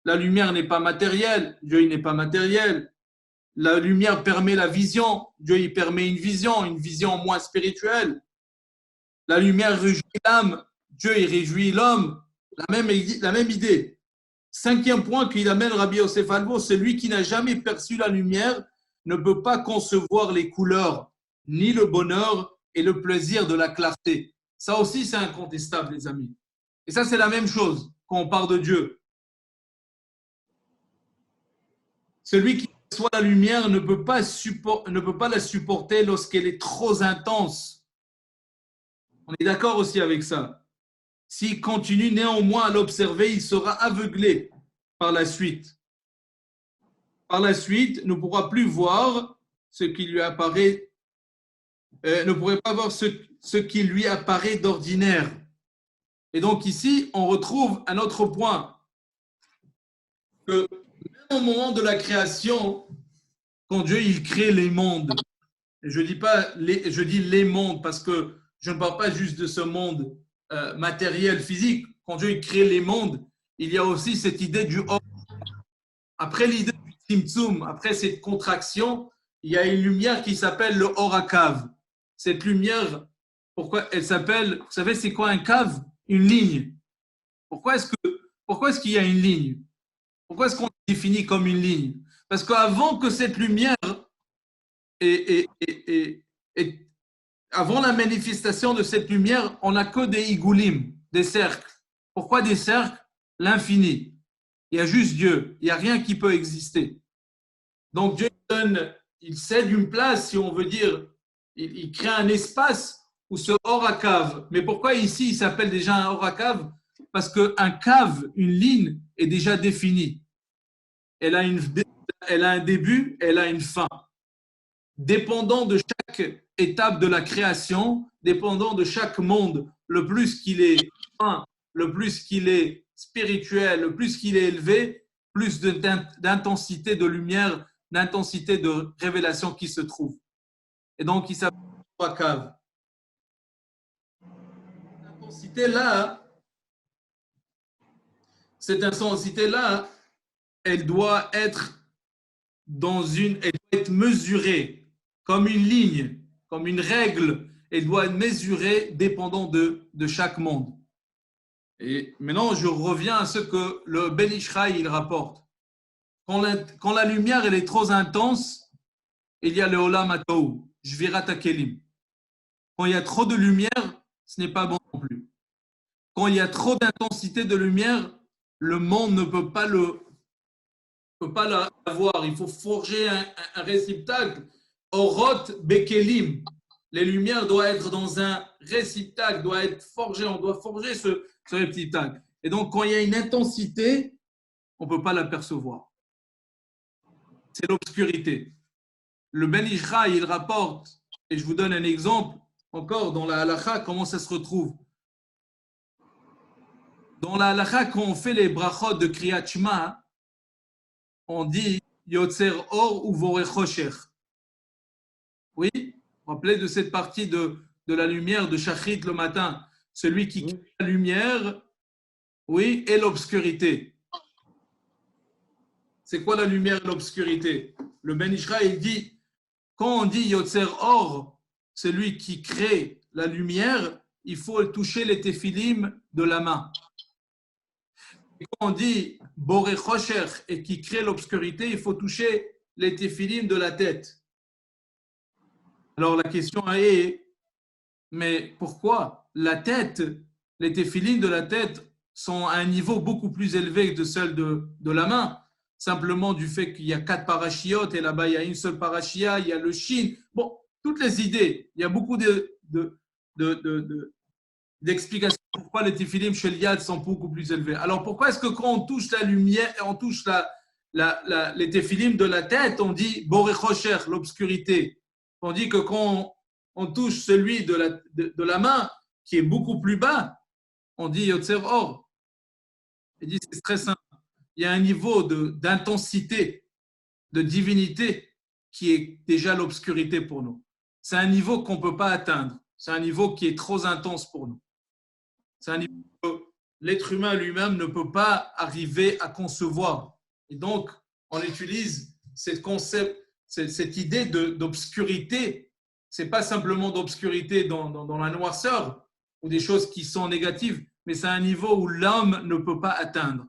La lumière n'est pas matérielle, Dieu il n'est pas matériel. La lumière permet la vision, Dieu il permet une vision moins spirituelle. La lumière réjouit l'âme, Dieu il réjouit l'homme. La même idée. Cinquième point qu'il amène Rabbi Yosef Albo, celui qui n'a jamais perçu la lumière ne peut pas concevoir les couleurs, ni le bonheur et le plaisir de la clarté. Ça aussi, c'est incontestable, les amis. Et ça, c'est la même chose quand on parle de Dieu. Celui qui perçoit la lumière ne peut pas la supporter lorsqu'elle est trop intense. On est d'accord aussi avec ça. S'il continue néanmoins à l'observer, il sera aveuglé par la suite. Par la suite, ne pourra plus voir ce qui lui apparaît, ne pourrait pas voir ce qui lui apparaît d'ordinaire. Et donc ici, on retrouve un autre point, que même au moment de la création, quand Dieu il crée les mondes, je dis les mondes parce que je ne parle pas juste de ce monde matériel, physique. Quand Dieu il crée les mondes, il y a aussi cette idée du hors. Après l'idée du tzimtzum, après cette contraction, il y a une lumière qui s'appelle le orakav. Cette lumière, pourquoi elle s'appelle, vous savez, c'est quoi un cave? Une ligne. Pourquoi est-ce qu'il y a une ligne? Pourquoi est-ce qu'on définit comme une ligne? Parce qu'avant que cette lumière, avant la manifestation de cette lumière, on n'a que des igoulim, des cercles. Pourquoi des cercles? L'infini. Il y a juste Dieu. Il n'y a rien qui peut exister. Donc Dieu il cède une place, si on veut dire, il crée un espace où ce orakav. Mais pourquoi ici il s'appelle déjà un orakav? Parce qu'un cave, une ligne, est déjà définie. Elle a un début, elle a une fin. Dépendant de chaque étape de la création, dépendant de chaque monde, le plus qu'il est fin, le plus qu'il est spirituel, le plus qu'il est élevé, plus d'intensité de lumière, d'intensité de révélation qui se trouve. Et donc, il s'appelle Orakav. Cette intensité-là, elle doit être mesurée comme une ligne, comme une règle. Elle doit être mesurée dépendant de chaque monde. Et maintenant, je reviens à ce que le Ben Ishraï il rapporte. Quand la lumière elle est trop intense, il y a le Olam Ataou, Jvirat HaKelim. Quand il y a trop de lumière, ce n'est pas bon non plus. Quand il y a trop d'intensité de lumière, le monde ne peut pas l'avoir. Il faut forger un réceptacle. Orot Bekelim. Les lumières doivent être dans un réceptacle, doivent être forgées. On doit forger ce réceptacle. Et donc, quand il y a une intensité, on ne peut pas l'apercevoir. C'est l'obscurité. Le Ben Ishra, il rapporte, et je vous donne un exemple, encore dans la halakha, comment ça se retrouve. Dans la halakha, quand on fait les brachot de Kriyat Shema, on dit Yotzer Or ou Vorech Chosher. Oui, vous vous rappelez de cette partie de la lumière de Shachrit le matin. Celui qui crée la lumière, oui, et l'obscurité. C'est quoi la lumière et l'obscurité? Le Ben Ishra, il dit, quand on dit Yotzer Or, celui qui crée la lumière, il faut toucher les téphilim de la main. Et quand on dit Boré Chosher et qui crée l'obscurité, il faut toucher les téphilim de la tête. Alors la question est, mais pourquoi la tête, les téphilim de la tête sont à un niveau beaucoup plus élevé que celle de la main? Simplement du fait qu'il y a 4 parachiotes et là-bas il y a une seule parachia, il y a le shin. Bon, toutes les idées. Il y a beaucoup d'explications pourquoi les téphilim chez l'Yad sont beaucoup plus élevés. Alors pourquoi est-ce que quand on touche la lumière, on touche les téphilim de la tête, on dit Boré Chosher, l'obscurité. On dit que quand on touche celui de la main, qui est beaucoup plus bas, on dit Yotzer Or. Il dit c'est très simple. Il y a un niveau d'intensité, de divinité qui est déjà l'obscurité pour nous. C'est un niveau qu'on ne peut pas atteindre. C'est un niveau qui est trop intense pour nous. C'est un niveau que l'être humain lui-même ne peut pas arriver à concevoir. Et donc, on utilise cette idée d'obscurité. Ce n'est pas simplement d'obscurité dans la noirceur ou des choses qui sont négatives, mais c'est un niveau où l'homme ne peut pas atteindre.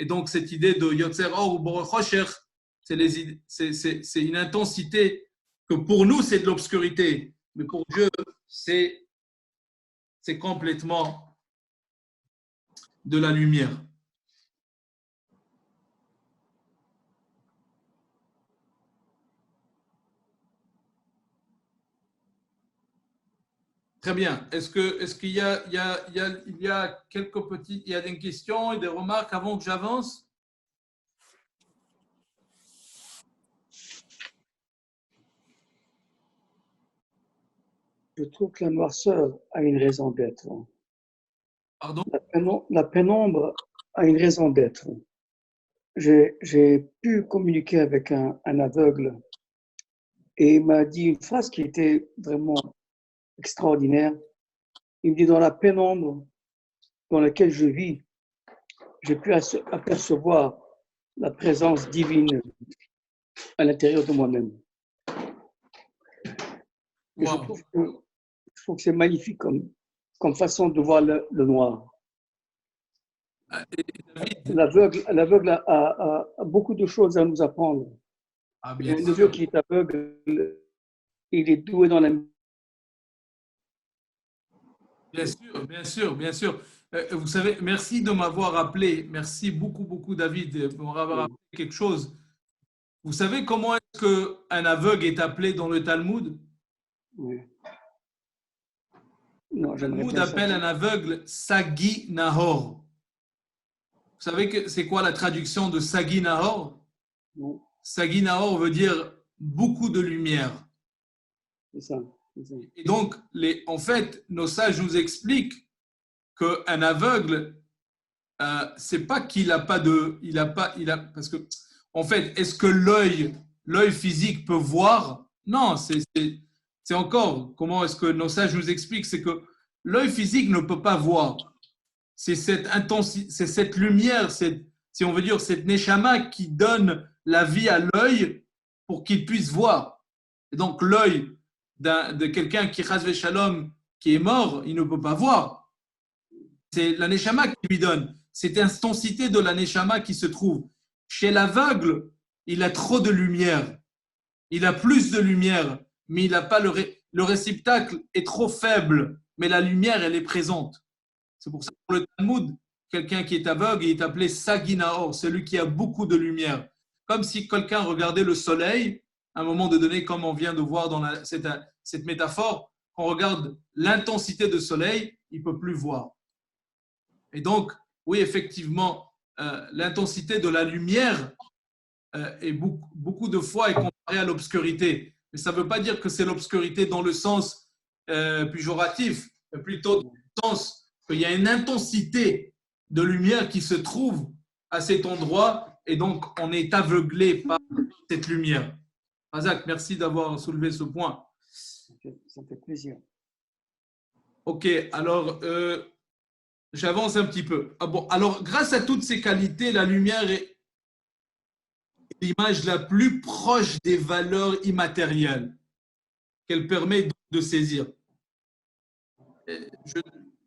Et donc, cette idée de Yotzer Or ou Boré Chosher, c'est une intensité que pour nous, c'est de l'obscurité. Mais pour Dieu, c'est complètement de la lumière. Très bien. Est-ce qu'il y a quelques petites, il y a des questions et des remarques avant que j'avance? Je trouve que la noirceur a une raison d'être. Pardon? La pénombre a une raison d'être. J'ai pu communiquer avec un aveugle et il m'a dit une phrase qui était vraiment extraordinaire. Il me dit, dans la pénombre dans laquelle je vis, j'ai pu apercevoir la présence divine à l'intérieur de moi-même. Et Wow. je trouve que c'est magnifique comme façon de voir le noir. Et David, L'aveugle a beaucoup de choses à nous apprendre. ah, Et bien un sûr. neveu qui est aveugle, il est doué dans la Bien sûr, bien sûr, bien sûr. Vous savez, merci de m'avoir rappelé. Merci beaucoup, beaucoup, David, de m'avoir rappelé quelque chose. Vous savez comment est-ce qu'un aveugle est appelé dans le Talmud? Oui. Non, Le j'aimerais Talmud bien appelle un savoir. aveugle Sagi Nahor. Vous savez que c'est quoi la traduction de Sagi Nahor? Non, Sagi Nahor veut dire beaucoup de lumière. c'est ça. C'est ça. Et donc, en fait, nos sages nous expliquent qu'un aveugle, c'est pas qu'il a pas de, parce que, en fait, est-ce que l'œil physique peut voir? Non, c'est encore, comment est-ce que nos sages nous expliquent? C'est que l'œil physique ne peut pas voir. C'est cette intensité, c'est cette lumière, si on veut dire, cette neshama qui donne la vie à l'œil pour qu'il puisse voir. Et donc, l'œil de quelqu'un qui chas shalom, qui est mort, il ne peut pas voir. C'est la neshama qui lui donne. Cette intensité de la neshama qui se trouve. Chez l'aveugle, il a trop de lumière. Il a plus de lumière, mais il n'a pas le réceptacle est trop faible, mais la lumière, elle est présente. C'est pour ça que pour le Talmud, quelqu'un qui est aveugle, il est appelé Saginaor, celui qui a beaucoup de lumière. Comme si quelqu'un regardait le soleil, à un moment donné, comme on vient de voir dans cette métaphore, on regarde l'intensité du soleil, il ne peut plus voir. Et donc, oui, effectivement, l'intensité de la lumière est beaucoup de fois est comparée à l'obscurité. Mais ça ne veut pas dire que c'est l'obscurité dans le sens péjoratif, mais plutôt dans le sens qu'il y a une intensité de lumière qui se trouve à cet endroit et donc on est aveuglé par cette lumière. Razak, merci d'avoir soulevé ce point. Ça fait plaisir. Ok, alors j'avance un petit peu. Ah bon, alors grâce à toutes ces qualités, la lumière est l'image la plus proche des valeurs immatérielles qu'elle permet de saisir. Il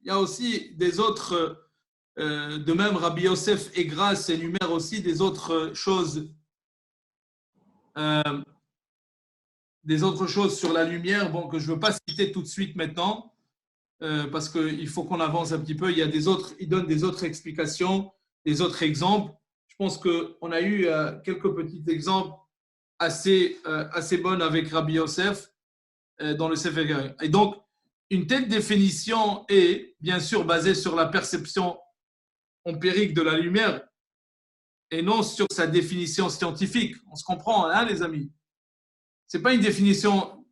y a aussi des autres, de même Rabbi Yosef et Grasse énumère aussi des autres choses sur la lumière, bon, que je ne veux pas citer tout de suite maintenant, parce qu'il faut qu'on avance un petit peu. Il donne des autres explications, des autres exemples. Je pense qu'on a eu quelques petits exemples assez bonnes avec Rabbi Yosef dans le Sefer Yerim. Et donc, une telle définition est bien sûr basée sur la perception empirique de la lumière et non sur sa définition scientifique. On se comprend, hein, les amis? Ce n'est pas une définition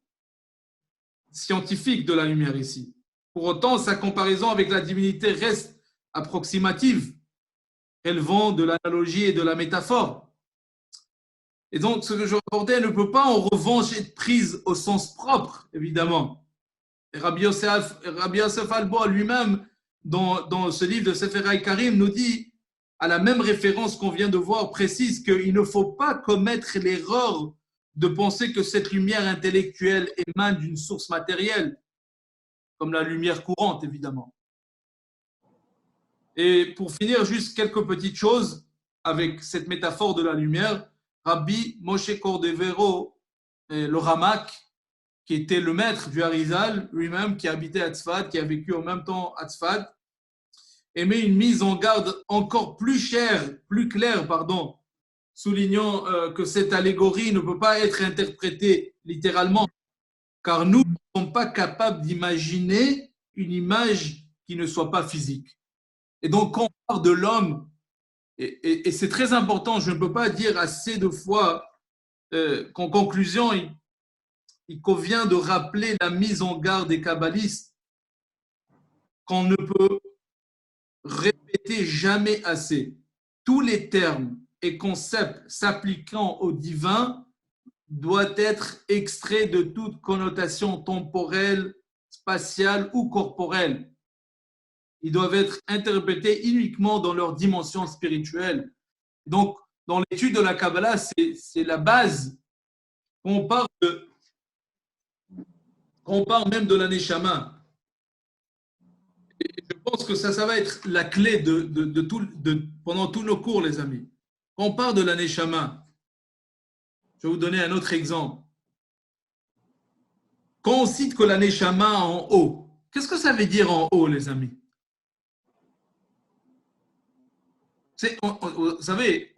scientifique de la lumière ici. Pour autant, sa comparaison avec la divinité reste approximative, relevant de l'analogie et de la métaphore. Et donc, ce que je rapportais ne peut pas en revanche être prise au sens propre, évidemment. Et Rabbi Yosef Albo lui-même, dans ce livre de Sefer Karim, nous dit, à la même référence qu'on vient de voir, précise qu'il ne faut pas commettre l'erreur de penser que cette lumière intellectuelle émane d'une source matérielle, comme la lumière courante, évidemment. Et pour finir, juste quelques petites choses avec cette métaphore de la lumière. Rabbi Moshe Cordovero, le Ramak, qui était le maître du Harizal, lui-même, qui habitait à Tzfat, qui a vécu en même temps à Tzfat, émet une mise en garde encore plus claire, soulignant que cette allégorie ne peut pas être interprétée littéralement, car nous ne sommes pas capables d'imaginer une image qui ne soit pas physique. Et donc, quand on parle de l'homme, et c'est très important, je ne peux pas dire assez de fois qu'en conclusion, il convient de rappeler la mise en garde des kabbalistes qu'on ne peut répéter jamais assez. Tous les termes et concepts s'appliquant au divin doivent être extraits de toute connotation temporelle, spatiale ou corporelle. Ils doivent être interprétés uniquement dans leur dimension spirituelle. Donc, dans l'étude de la Kabbalah, c'est la base. On parle même de la Neshama. Et je pense que ça va être la clé pendant tous nos cours, les amis. Quand on parle de la Neshama, je vais vous donner un autre exemple. Quand on cite que la Neshama en haut, qu'est-ce que ça veut dire en haut, les amis? Vous savez,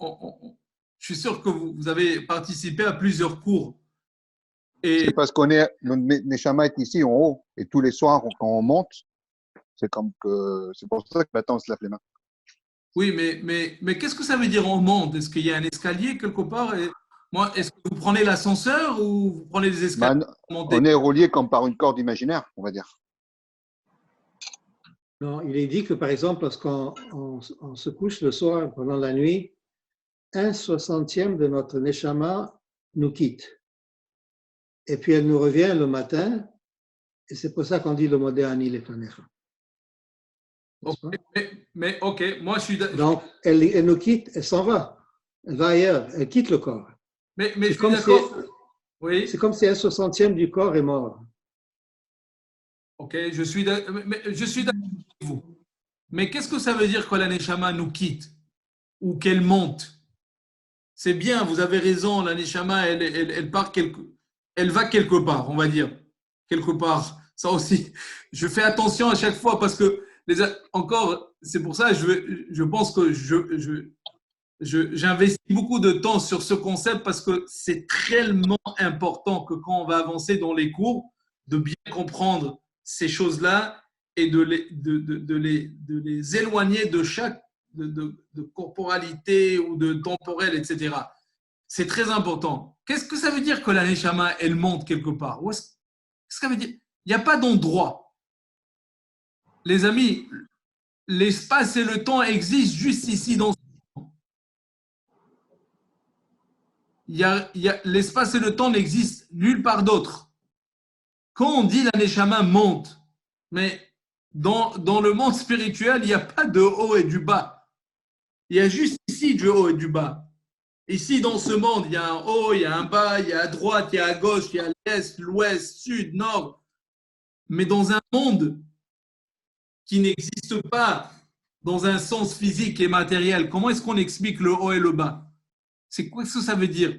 je suis sûr que vous avez participé à plusieurs cours. C'est parce qu'on est, notre Neshama est ici en haut, et tous les soirs, quand on monte, c'est pour ça que maintenant on se lave les mains. Oui, mais qu'est-ce que ça veut dire on monte? Est-ce qu'il y a un escalier quelque part? Est-ce que vous prenez l'ascenseur ou vous prenez des escaliers pour monter? On est relié comme par une corde imaginaire, on va dire. Non, il est dit que, par exemple, lorsqu'on on se couche le soir pendant la nuit, 1/60 de notre Neshama nous quitte. Et puis elle nous revient le matin, et c'est pour ça qu'on dit le Modéani Lefanecha. Mais ok, moi je suis d'accord. Donc, elle nous quitte, elle s'en va. Elle va ailleurs, elle quitte le corps. Mais je suis d'accord. Oui. C'est comme si 1/60 du corps est mort. Ok, je suis d'accord avec vous. Mais qu'est-ce que ça veut dire que la Neshama nous quitte ou qu'elle monte? C'est bien, vous avez raison, la Neshama, elle va quelque part, on va dire. Quelque part. Ça aussi, je fais attention à chaque fois parce que, encore, c'est pour ça que je pense que j'investis beaucoup de temps sur ce concept parce que c'est tellement important que quand on va avancer dans les cours, de bien comprendre ces choses-là et de les éloigner de chaque de corporalité ou de temporel, etc. C'est très important. Qu'est-ce que ça veut dire que la Neshama, elle monte quelque part? Qu'est-ce que ça veut dire? Il n'y a pas d'endroit. Les amis, l'espace et le temps existent juste ici dans ce monde. L'espace et le temps n'existent nulle part d'autre. Quand on dit la Neshama monte, mais dans le monde spirituel, il n'y a pas de haut et du bas. Il y a juste ici du haut et du bas. Ici, dans ce monde, il y a un haut, il y a un bas, il y a à droite, il y a à gauche, il y a l'est, l'ouest, sud, nord. Mais dans un monde qui n'existe pas dans un sens physique et matériel, comment est-ce qu'on explique le haut et le bas? C'est quoi ce que ça veut dire?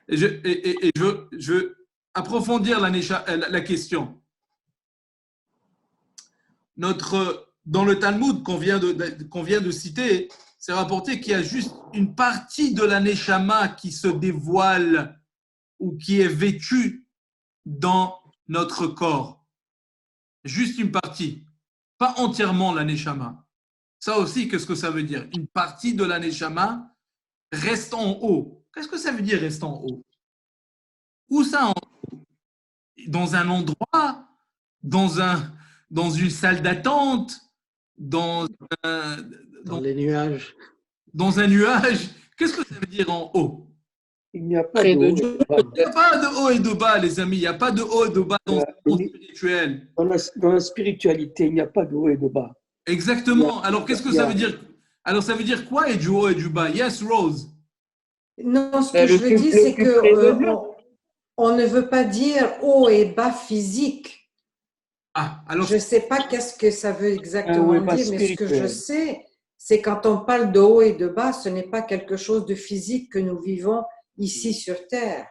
Et je veux approfondir la question. Dans le Talmud qu'on vient de citer, c'est rapporté qu'il y a juste une partie de la Neshama qui se dévoile ou qui est vêtue dans notre corps. Juste une partie, pas entièrement la Neshama. Ça aussi, qu'est-ce que ça veut dire? Une partie de la Neshama reste en haut. Qu'est-ce que ça veut dire reste en haut? Où ça en haut? Dans un endroit? Dans une salle d'attente? Dans les nuages. Dans un nuage? Qu'est-ce que ça veut dire en haut? Il n'y a pas de haut et de bas. Il n'y a pas de haut et de bas, les amis. Il n'y a pas de haut et de bas dans le monde spirituel. Dans la spiritualité, il n'y a pas de haut et de bas. Exactement. Alors, qu'est-ce que ça veut dire? Alors, ça veut dire quoi et du haut et du bas? Yes, Rose. Non, ce que je veux dire, c'est qu'on ne veut pas dire haut et bas physique. Alors, je ne sais pas qu'est-ce que ça veut exactement dire, mais ce que je sais, c'est quand on parle de haut et de bas, ce n'est pas quelque chose de physique que nous vivons ici sur Terre.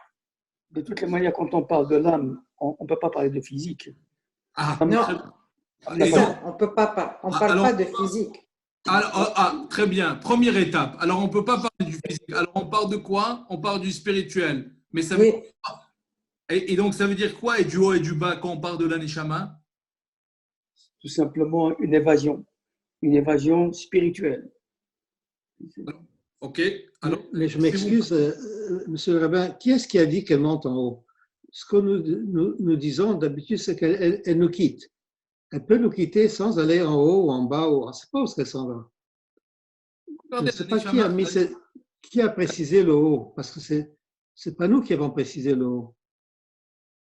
De toutes les manières, quand on parle de l'âme, on ne peut pas parler de physique. Non, c'est ça, on ne parle pas de physique. Alors, très bien, première étape. Alors, on ne peut pas parler du physique. Alors, on parle de quoi? On parle du spirituel. Mais ça veut dire quoi? Et donc, ça veut dire quoi et du haut et du bas quand on parle de la Neshama? Tout simplement une évasion spirituelle. Ok. Alors, mais je m'excuse, monsieur le rabbin, qui est-ce qui a dit qu'elle monte en haut? Ce que nous disons d'habitude, c'est qu'elle nous quitte. Elle peut nous quitter sans aller en haut ou en bas, on ne sait pas où est-ce qu'elle s'en va. Je ne sais pas qui a précisé le haut, parce que ce n'est pas nous qui avons précisé le haut.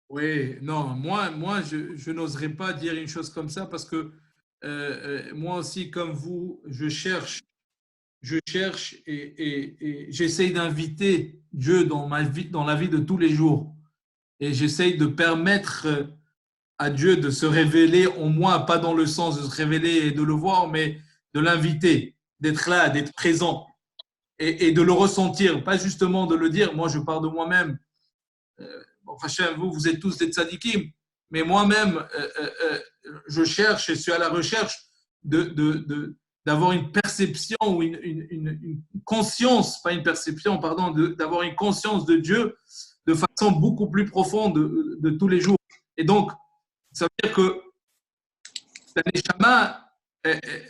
Oui, non, moi je n'oserais pas dire une chose comme ça parce que moi aussi, comme vous, je cherche je cherche et j'essaye d'inviter Dieu dans ma vie, dans la vie de tous les jours. Et j'essaye de permettre à Dieu de se révéler en moi, pas dans le sens de se révéler et de le voir, mais de l'inviter, d'être là, d'être présent et de le ressentir, pas justement de le dire. Moi, je pars de moi-même. Bon, Hachem, vous êtes tous des tzadikim, mais moi-même, je cherche et suis à la recherche d'avoir une perception ou une conscience, pas une perception, pardon, d'avoir une conscience de Dieu de façon beaucoup plus profonde de tous les jours. Et donc, ça veut dire que la Neshama,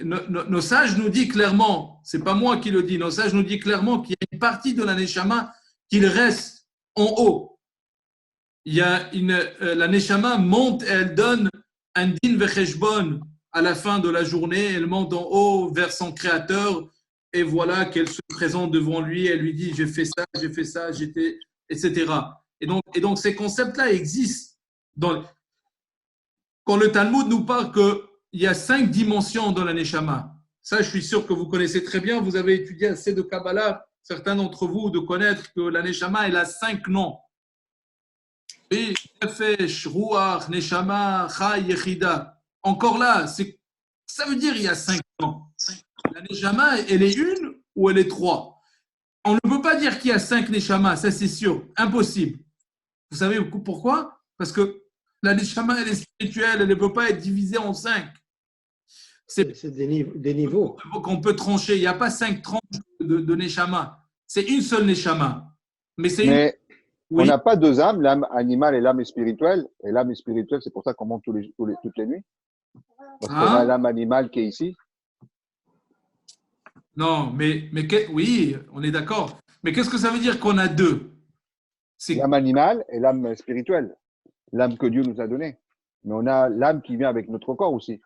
nos sages nous disent clairement, c'est pas moi qui le dis, nos sages nous disent clairement qu'il y a une partie de la Neshama qui reste en haut. Il y a la Neshama monte et elle donne un din vecheshbon à la fin de la journée. Elle monte en haut vers son créateur et voilà qu'elle se présente devant lui. Elle lui dit j'ai fait ça, j'étais, etc. Et donc ces concepts-là existent. Quand le Talmud nous parle qu'il y a 5 dimensions dans la Neshama, ça je suis sûr que vous connaissez très bien. Vous avez étudié assez de Kabbalah, certains d'entre vous, de connaître que la Neshama elle a 5 noms. Oui, Nefesh, Ruach, Neshama, Chai, Yechida. Encore là, ça veut dire il y a 5 ans. La Neshama, elle est une ou elle est 3? On ne peut pas dire qu'il y a 5 Neshama, ça c'est sûr, impossible. Vous savez pourquoi? Parce que la Neshama, elle est spirituelle, elle ne peut pas être divisée en 5. C'est des niveaux. Qu'on peut trancher. Il n'y a pas 5 tranches de Neshama. C'est une seule Neshama. Mais on n'a pas 2 âmes, l'âme animale et l'âme spirituelle. Et l'âme spirituelle, c'est pour ça qu'on monte toutes les nuits. Parce qu'on a l'âme animale qui est ici. Non, oui, on est d'accord. Mais qu'est-ce que ça veut dire qu'on a 2? L'âme animale et l'âme spirituelle. L'âme que Dieu nous a donnée. Mais on a l'âme qui vient avec notre corps aussi.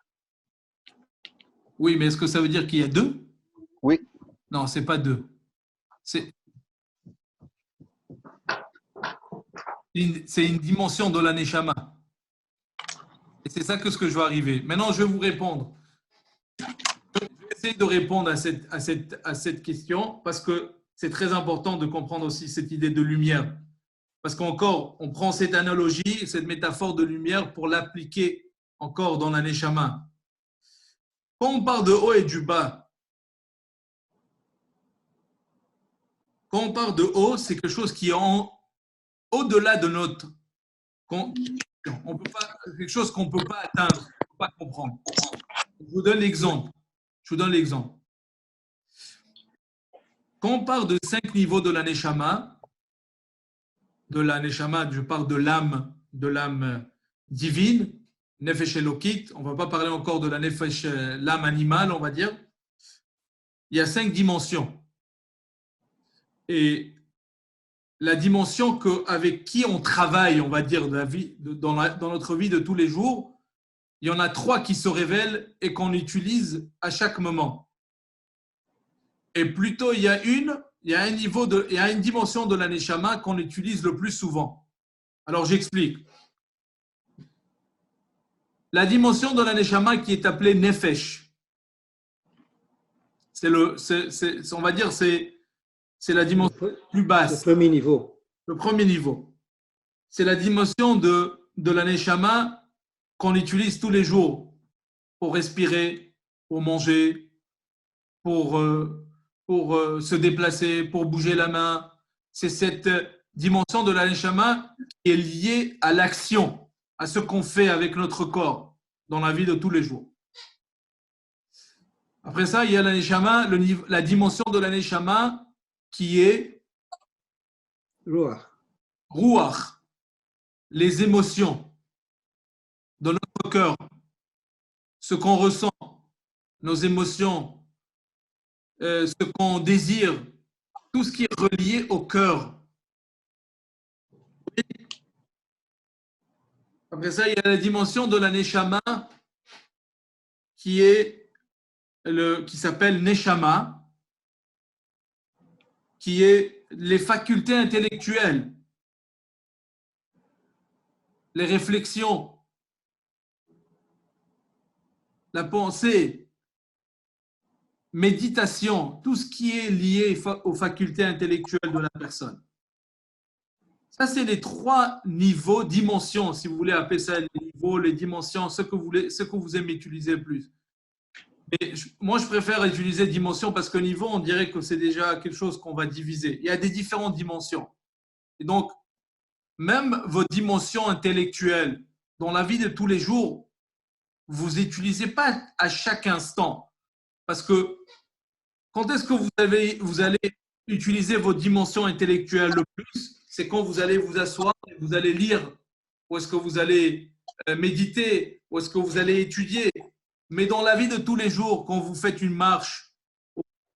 Oui, mais est-ce que ça veut dire qu'il y a 2? Oui. Non, c'est pas 2. C'est une dimension de la Neshama. Et c'est ça que je veux arriver. Maintenant, je vais vous répondre. Je vais essayer de répondre à cette question parce que c'est très important de comprendre aussi cette idée de lumière. Parce qu'encore, on prend cette analogie, cette métaphore de lumière pour l'appliquer encore dans la Neshama. Quand on parle de haut et du bas, quand on parle de haut, c'est quelque chose qui est au-delà de notre on peut pas, quelque chose qu'on ne peut pas atteindre, qu'on ne peut pas comprendre. Je vous donne l'exemple. Quand on parle de 5 niveaux de la Neshama, je parle de l'âme divine, Nefesh Elokit, on ne va pas parler encore de la Nefesh, l'âme animale, on va dire. Il y a 5 dimensions. Et la dimension avec qui on travaille, on va dire, dans notre vie de tous les jours, il y en a 3 qui se révèlent et qu'on utilise à chaque moment. Et plutôt, il y a une dimension de la Neshama qu'on utilise le plus souvent. Alors, j'explique. La dimension de la Neshama qui est appelée Nefesh, on va dire, c'est la dimension plus basse. Le premier niveau. Le premier niveau. C'est la dimension de la Neshama qu'on utilise tous les jours pour respirer, pour manger, pour se déplacer, pour bouger la main. C'est cette dimension de la Neshama qui est liée à l'action, à ce qu'on fait avec notre corps dans la vie de tous les jours. Après ça, il y a la Neshama, la dimension de la Neshama qui est Ruach, les émotions de notre cœur, ce qu'on ressent, nos émotions, ce qu'on désire, tout ce qui est relié au cœur. Après ça, il y a la dimension de la Neshama qui s'appelle Neshama, qui est les facultés intellectuelles, les réflexions, la pensée. méditation, tout ce qui est lié aux facultés intellectuelles de la personne. Ça, c'est les 3 niveaux, dimensions, si vous voulez appeler ça les niveaux, les dimensions, ce que vous aimez utiliser plus. Et moi, je préfère utiliser dimension parce que niveau, on dirait que c'est déjà quelque chose qu'on va diviser. Il y a des différentes dimensions. Et donc, même vos dimensions intellectuelles, dans la vie de tous les jours, vous n'utilisez pas à chaque instant. Parce que quand est-ce que vous allez utiliser vos dimensions intellectuelles le plus? C'est quand vous allez vous asseoir et vous allez lire, ou est-ce que vous allez méditer, ou est-ce que vous allez étudier. Mais dans la vie de tous les jours, quand vous faites une marche,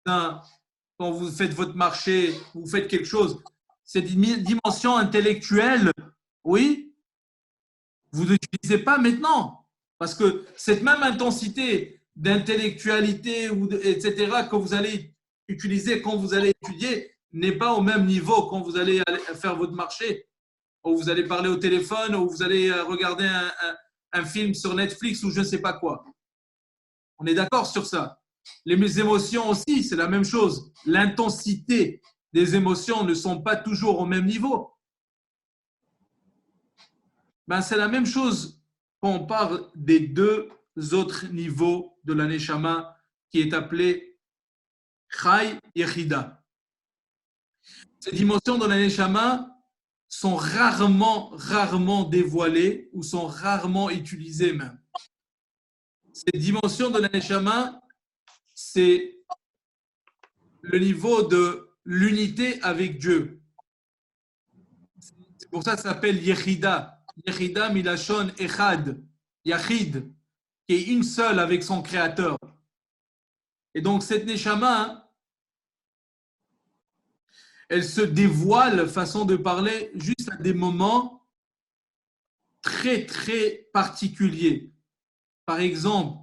quand vous faites votre marché, vous faites quelque chose, cette dimension intellectuelle, oui, vous n'utilisez pas maintenant. Parce que cette même intensité d'intellectualité, etc., que vous allez utiliser quand vous allez étudier, n'est pas au même niveau quand vous allez faire votre marché, ou vous allez parler au téléphone, ou vous allez regarder un film sur Netflix ou je ne sais pas quoi. On est d'accord sur ça. Les émotions aussi, c'est la même chose. L'intensité des émotions ne sont pas toujours au même niveau. Ben, c'est la même chose quand on parle des 2 autres niveaux de la Neshama qui est appelé Chai Yechida. Ces dimensions de la Neshama sont rarement dévoilées ou sont rarement utilisées même. Ces dimensions de la Neshama, c'est le niveau de l'unité avec Dieu. C'est pour ça que ça s'appelle Yechida. Yechida milashon echad, Yachid, qui est une seule avec son créateur. Et donc cette Neshama, elle se dévoile, façon de parler, juste à des moments très, très particuliers. Par exemple,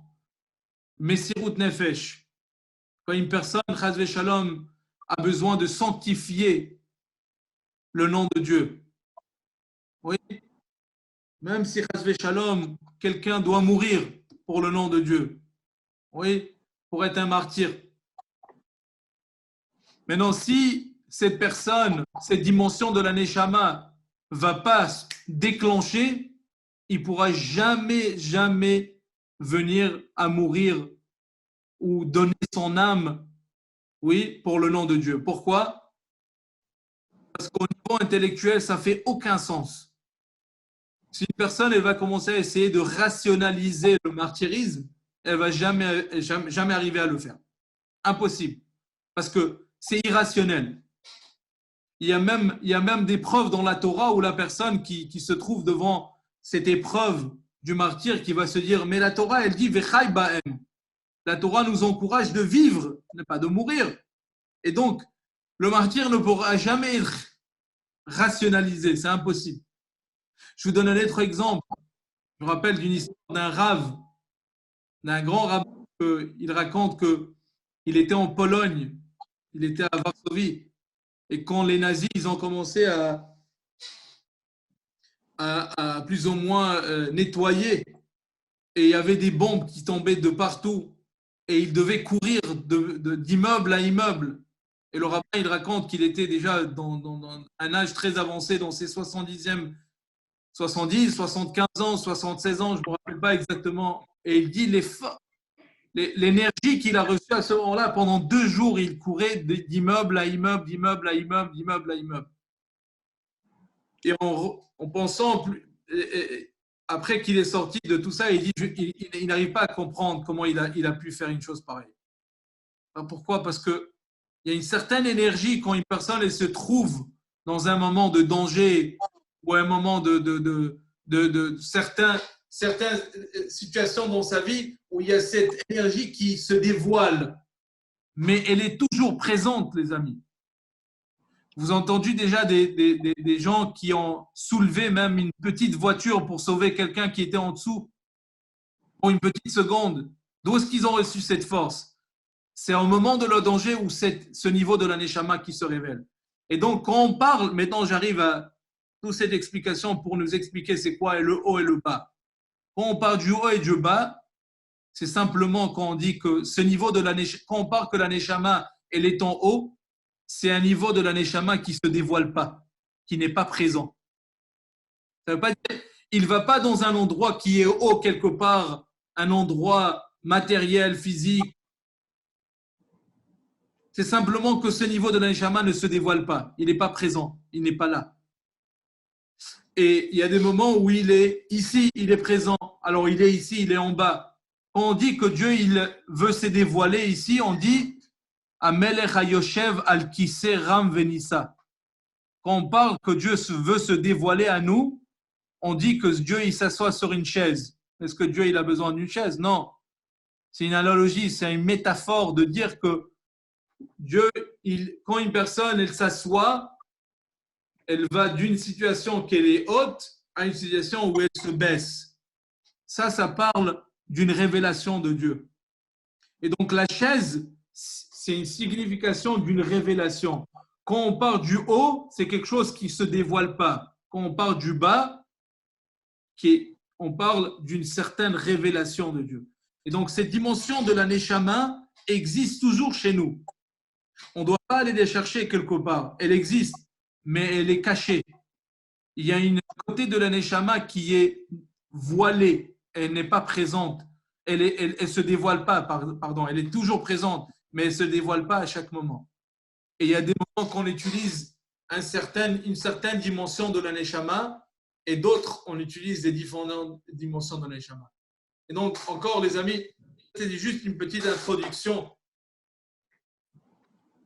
Messirut Nefesh. Quand une personne, Chazve Shalom, a besoin de sanctifier le nom de Dieu. Oui. Même si Chazve Shalom, quelqu'un doit mourir pour le nom de Dieu. Oui, pour être un martyr. Maintenant, si cette personne, cette dimension de la Neshama ne va pas déclencher, il ne pourra jamais venir à mourir ou donner son âme, oui, pour le nom de Dieu. Pourquoi? Parce qu'au niveau intellectuel, ça ne fait aucun sens. Si une personne elle va commencer à essayer de rationaliser le martyrisme, elle ne va jamais arriver à le faire. Impossible. Parce que c'est irrationnel. Il y a même des preuves dans la Torah où la personne qui se trouve devant cette épreuve du martyr qui va se dire, mais la Torah, elle dit, Vechai ba'em. La Torah nous encourage de vivre, pas de mourir. Et donc, le martyr ne pourra jamais être rationalisé, c'est impossible. Je vous donne un autre exemple. Je me rappelle d'une histoire d'un rave, d'un grand rabbin, il raconte qu'il était en Pologne, il était à Varsovie, et quand les nazis ils ont commencé à plus ou moins nettoyer, et il y avait des bombes qui tombaient de partout, et il devait courir d'immeuble à immeuble. Et le rabbin, il raconte qu'il était déjà dans un âge très avancé, dans ses 70, 75 ans, 76 ans, je ne me rappelle pas exactement. Et il dit l'énergie qu'il a reçue à ce moment-là, pendant 2 jours, il courait d'immeuble à immeuble, d'immeuble à immeuble, d'immeuble à immeuble. Et en pensant, après qu'il est sorti de tout ça, il dit il n'arrive pas à comprendre comment il a pu faire une chose pareille. Pourquoi? Parce qu'il y a une certaine énergie quand une personne elle se trouve dans un moment de danger ou un moment de certaines situations dans sa vie où il y a cette énergie qui se dévoile, mais elle est toujours présente, les amis. Vous avez entendu déjà des gens qui ont soulevé même une petite voiture pour sauver quelqu'un qui était en dessous pour une petite seconde. D'où est-ce qu'ils ont reçu cette force? C'est au moment de leur danger où c'est ce niveau de la Neshama qui se révèle. Et donc, quand on parle, maintenant j'arrive à toute cette explication pour nous expliquer c'est quoi le haut et le bas. Quand on parle du haut et du bas, c'est simplement quand on dit que ce niveau de la neshama, quand on parle que la neshama, elle est en haut, c'est un niveau de la neshama qui ne se dévoile pas, qui n'est pas présent. Ça veut pas dire il ne va pas dans un endroit qui est haut quelque part, un endroit matériel, physique. C'est simplement que ce niveau de la neshama ne se dévoile pas. Il n'est pas présent, il n'est pas là. Et il y a des moments où il est ici, il est présent. Alors il est ici, il est en bas. Quand on dit que Dieu il veut se dévoiler ici, on dit Amelech Hayoshev al Kiseh Ram Venissa. Quand on parle que Dieu veut se dévoiler à nous, on dit que Dieu il s'assoit sur une chaise. Est-ce que Dieu il a besoin d'une chaise? Non. C'est une analogie, c'est une métaphore de dire que Dieu, quand une personne elle s'assoit, elle va d'une situation qu'elle est haute à une situation où elle se baisse. Ça parle d'une révélation de Dieu. Et donc la chaise, c'est une signification d'une révélation. Quand on parle du haut, c'est quelque chose qui ne se dévoile pas. Quand on parle du bas, on parle d'une certaine révélation de Dieu. Et donc cette dimension de la neshama existe toujours chez nous. On ne doit pas aller la chercher quelque part. Elle existe, mais elle est cachée. Il y a une côté de la neshama qui est voilée. Elle n'est pas présente. Elle ne se dévoile pas, pardon. Elle est toujours présente, mais elle ne se dévoile pas à chaque moment. Et il y a des moments qu'on utilise une certaine dimension de la neshama et d'autres, on utilise des différentes dimensions de la neshama. Et donc, encore les amis, c'est juste une petite introduction.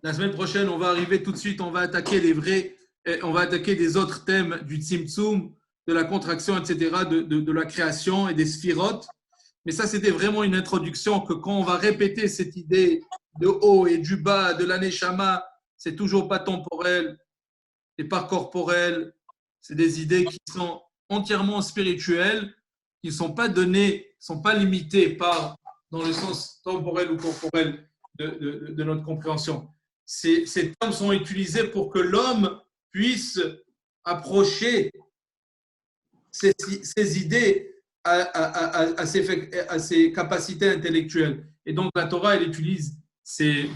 La semaine prochaine, on va arriver tout de suite, on va attaquer des autres thèmes du Tzimtzum, de la contraction, etc., de la création et des sphirotes. Mais ça, c'était vraiment une introduction que quand on va répéter cette idée de haut et du bas, de la neshama, c'est toujours pas temporel, c'est pas corporel, c'est des idées qui sont entièrement spirituelles, qui ne sont pas données, ne sont pas limitées dans le sens temporel ou corporel de notre compréhension. Ces termes sont utilisés pour que l'homme puisse approcher ces idées à ses capacités intellectuelles. Et donc, la Torah, elle utilise, et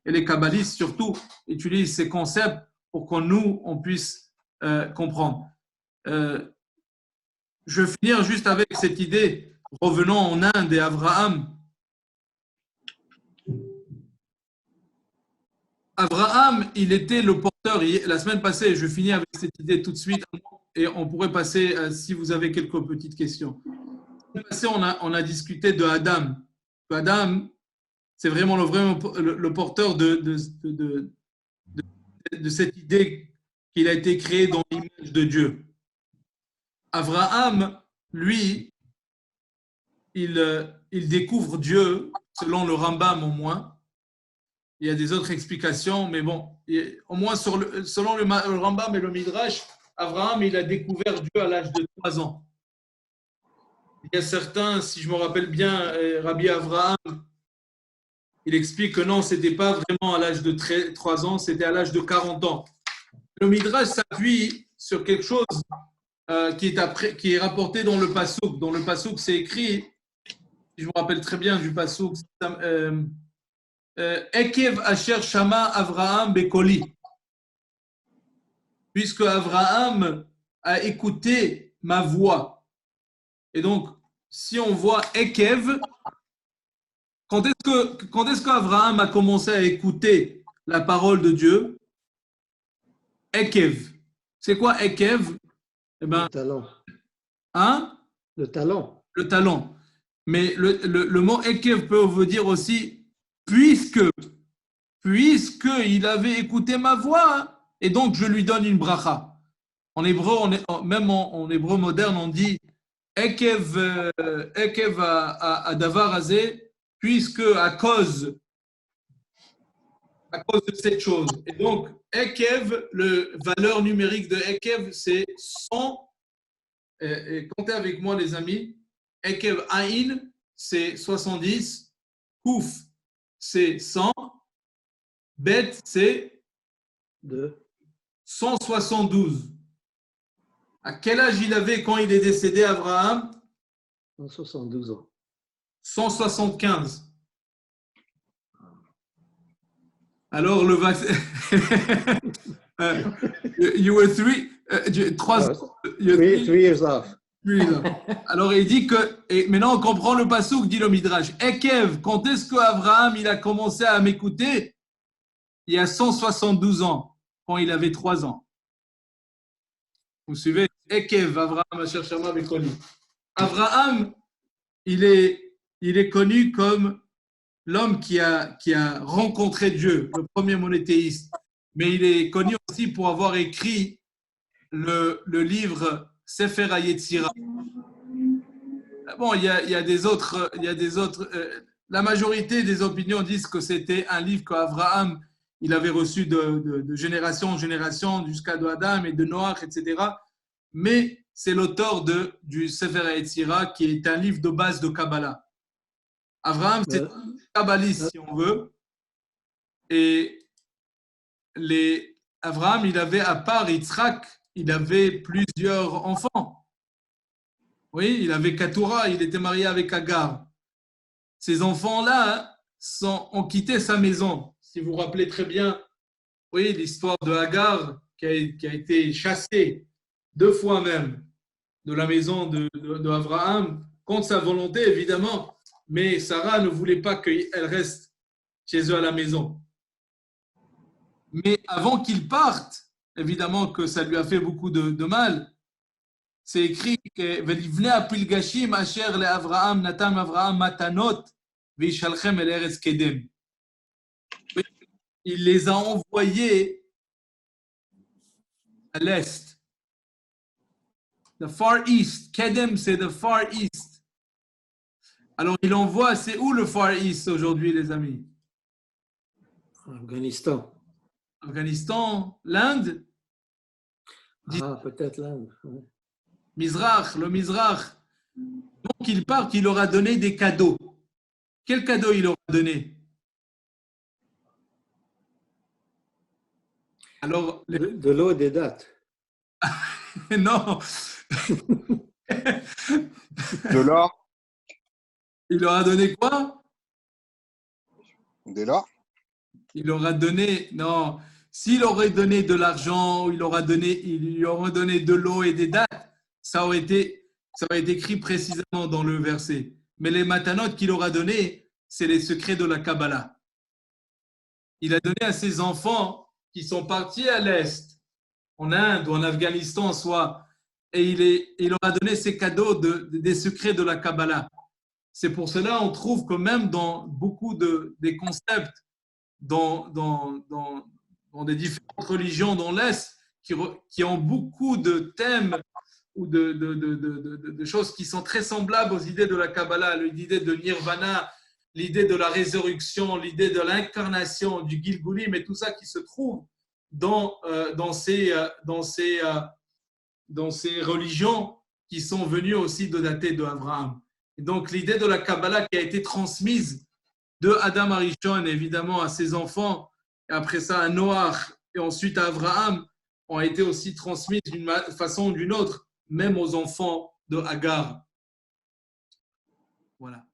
les kabbalistes surtout, utilisent ces concepts pour que nous, on puisse comprendre. Je vais finir juste avec cette idée. Revenons en Inde et Abraham. Abraham, il était le porteur. La semaine passée, je finis avec cette idée tout de suite et on pourrait passer, si vous avez quelques petites questions. La semaine passée, on a discuté de Adam. Adam, c'est vraiment le porteur de cette idée qu'il a été créé dans l'image de Dieu. Abraham, lui, il découvre Dieu, selon le Rambam au moins. Il y a des autres explications, mais bon, au moins selon le Rambam et le Midrash, Abraham, il a découvert Dieu à l'âge de 3 ans. Il y a certains, si je me rappelle bien, Rabbi Abraham, il explique que non, ce n'était pas vraiment à l'âge de 3 ans, c'était à l'âge de 40 ans. Le Midrash s'appuie sur quelque chose qui est rapporté dans le Passouk. Dans le Passouk, c'est écrit, je me rappelle très bien du Passouk, Ekev Asher Shama Avraham Bekoli. Puisque Avraham a écouté ma voix. Et donc, si on voit Ekev, quand est-ce qu'Avraham a commencé à écouter la parole de Dieu? Ekev. C'est quoi Ekev? Eh ben, le talent. Hein? Le talent. Le talent. Mais le mot Ekev peut dire aussi puisque il avait écouté ma voix, et donc je lui donne une bracha. En hébreu, même en hébreu moderne, on dit Ekev à davar azé, puisque à cause de cette chose. Et donc, Ekev, la valeur numérique de Ekev, c'est 100. Et comptez avec moi, les amis. Ekev Aïn, c'est 70. Kouf, c'est 100. Bet, c'est 172. À quel âge il avait quand il est décédé, Abraham? 172 ans. 175. Alors, le vaccin. You were trois. 3 years off. Alors, il dit que. Et maintenant, on comprend le passouk, dit le Midrash. Ekev, quand est-ce qu'Abraham il a commencé à m'écouter? Il y a 172 ans, quand il avait 3 ans. Vous suivez? Ekev, Abraham, Asher Shama Bekoni. Abraham, il est connu comme l'homme qui a rencontré Dieu, le premier monothéiste. Mais il est connu aussi pour avoir écrit le livre Sefer HaYetzira. Bon, il y a des autres. La majorité des opinions disent que c'était un livre qu'Abraham il avait reçu de génération en génération jusqu'à Adam et de Noach, etc. Mais c'est l'auteur du Sefer HaYetzira qui est un livre de base de Kabbalah. Abraham, c'est un kabbaliste, si on veut. Et Abraham, il avait, à part Yitzhak, il avait plusieurs enfants. Oui, il avait Keturah, il était marié avec Agar. Ces enfants-là ont quitté sa maison. Si vous vous rappelez très bien, oui, l'histoire de Agar qui a été chassée 2 fois même de la maison d'Abraham, contre sa volonté, évidemment. Mais Sarah ne voulait pas qu'elle reste chez eux à la maison. Mais avant qu'il parte, évidemment que ça lui a fait beaucoup de mal. C'est écrit que Velivne apilgashim asher le Avraham natam Avraham matanot veishalchem el eretz kedem. Il les a envoyés à l'est. The Far East. Kedem, c'est the Far East. Alors, il envoie, c'est où le Far East aujourd'hui, les amis? Afghanistan. Afghanistan, l'Inde? Ah, peut-être l'Inde. Ouais. Mizrach, le Mizrach. Donc, il part, il leur a donné des cadeaux. Quel cadeau il leur a donné? Alors, De l'eau et des dates. Non. De l'or? Il leur a donné quoi? De l'or? Il leur a donné, non. S'il aurait donné de l'argent, il lui aurait donné de l'eau et des dates, ça aurait été écrit précisément dans le verset. Mais les matanotes qu'il leur a donné, c'est les secrets de la Kabbalah. Il a donné à ses enfants qui sont partis à l'Est, en Inde ou en Afghanistan, soit, et il leur a donné ces cadeaux des secrets de la Kabbalah. C'est pour cela qu'on trouve que même dans beaucoup des concepts, dans des différentes religions dans l'Est, qui ont beaucoup de thèmes ou de choses qui sont très semblables aux idées de la Kabbalah, l'idée de Nirvana, l'idée de la résurrection, l'idée de l'incarnation, du Gilgulim, et tout ça qui se trouve dans ces religions qui sont venues aussi de dater d'Abraham. Et donc, l'idée de la Kabbalah qui a été transmise de Adam Arishon, évidemment, à ses enfants, et après ça à Noach, et ensuite à Abraham, ont été aussi transmises d'une façon ou d'une autre, même aux enfants de Agar. Voilà.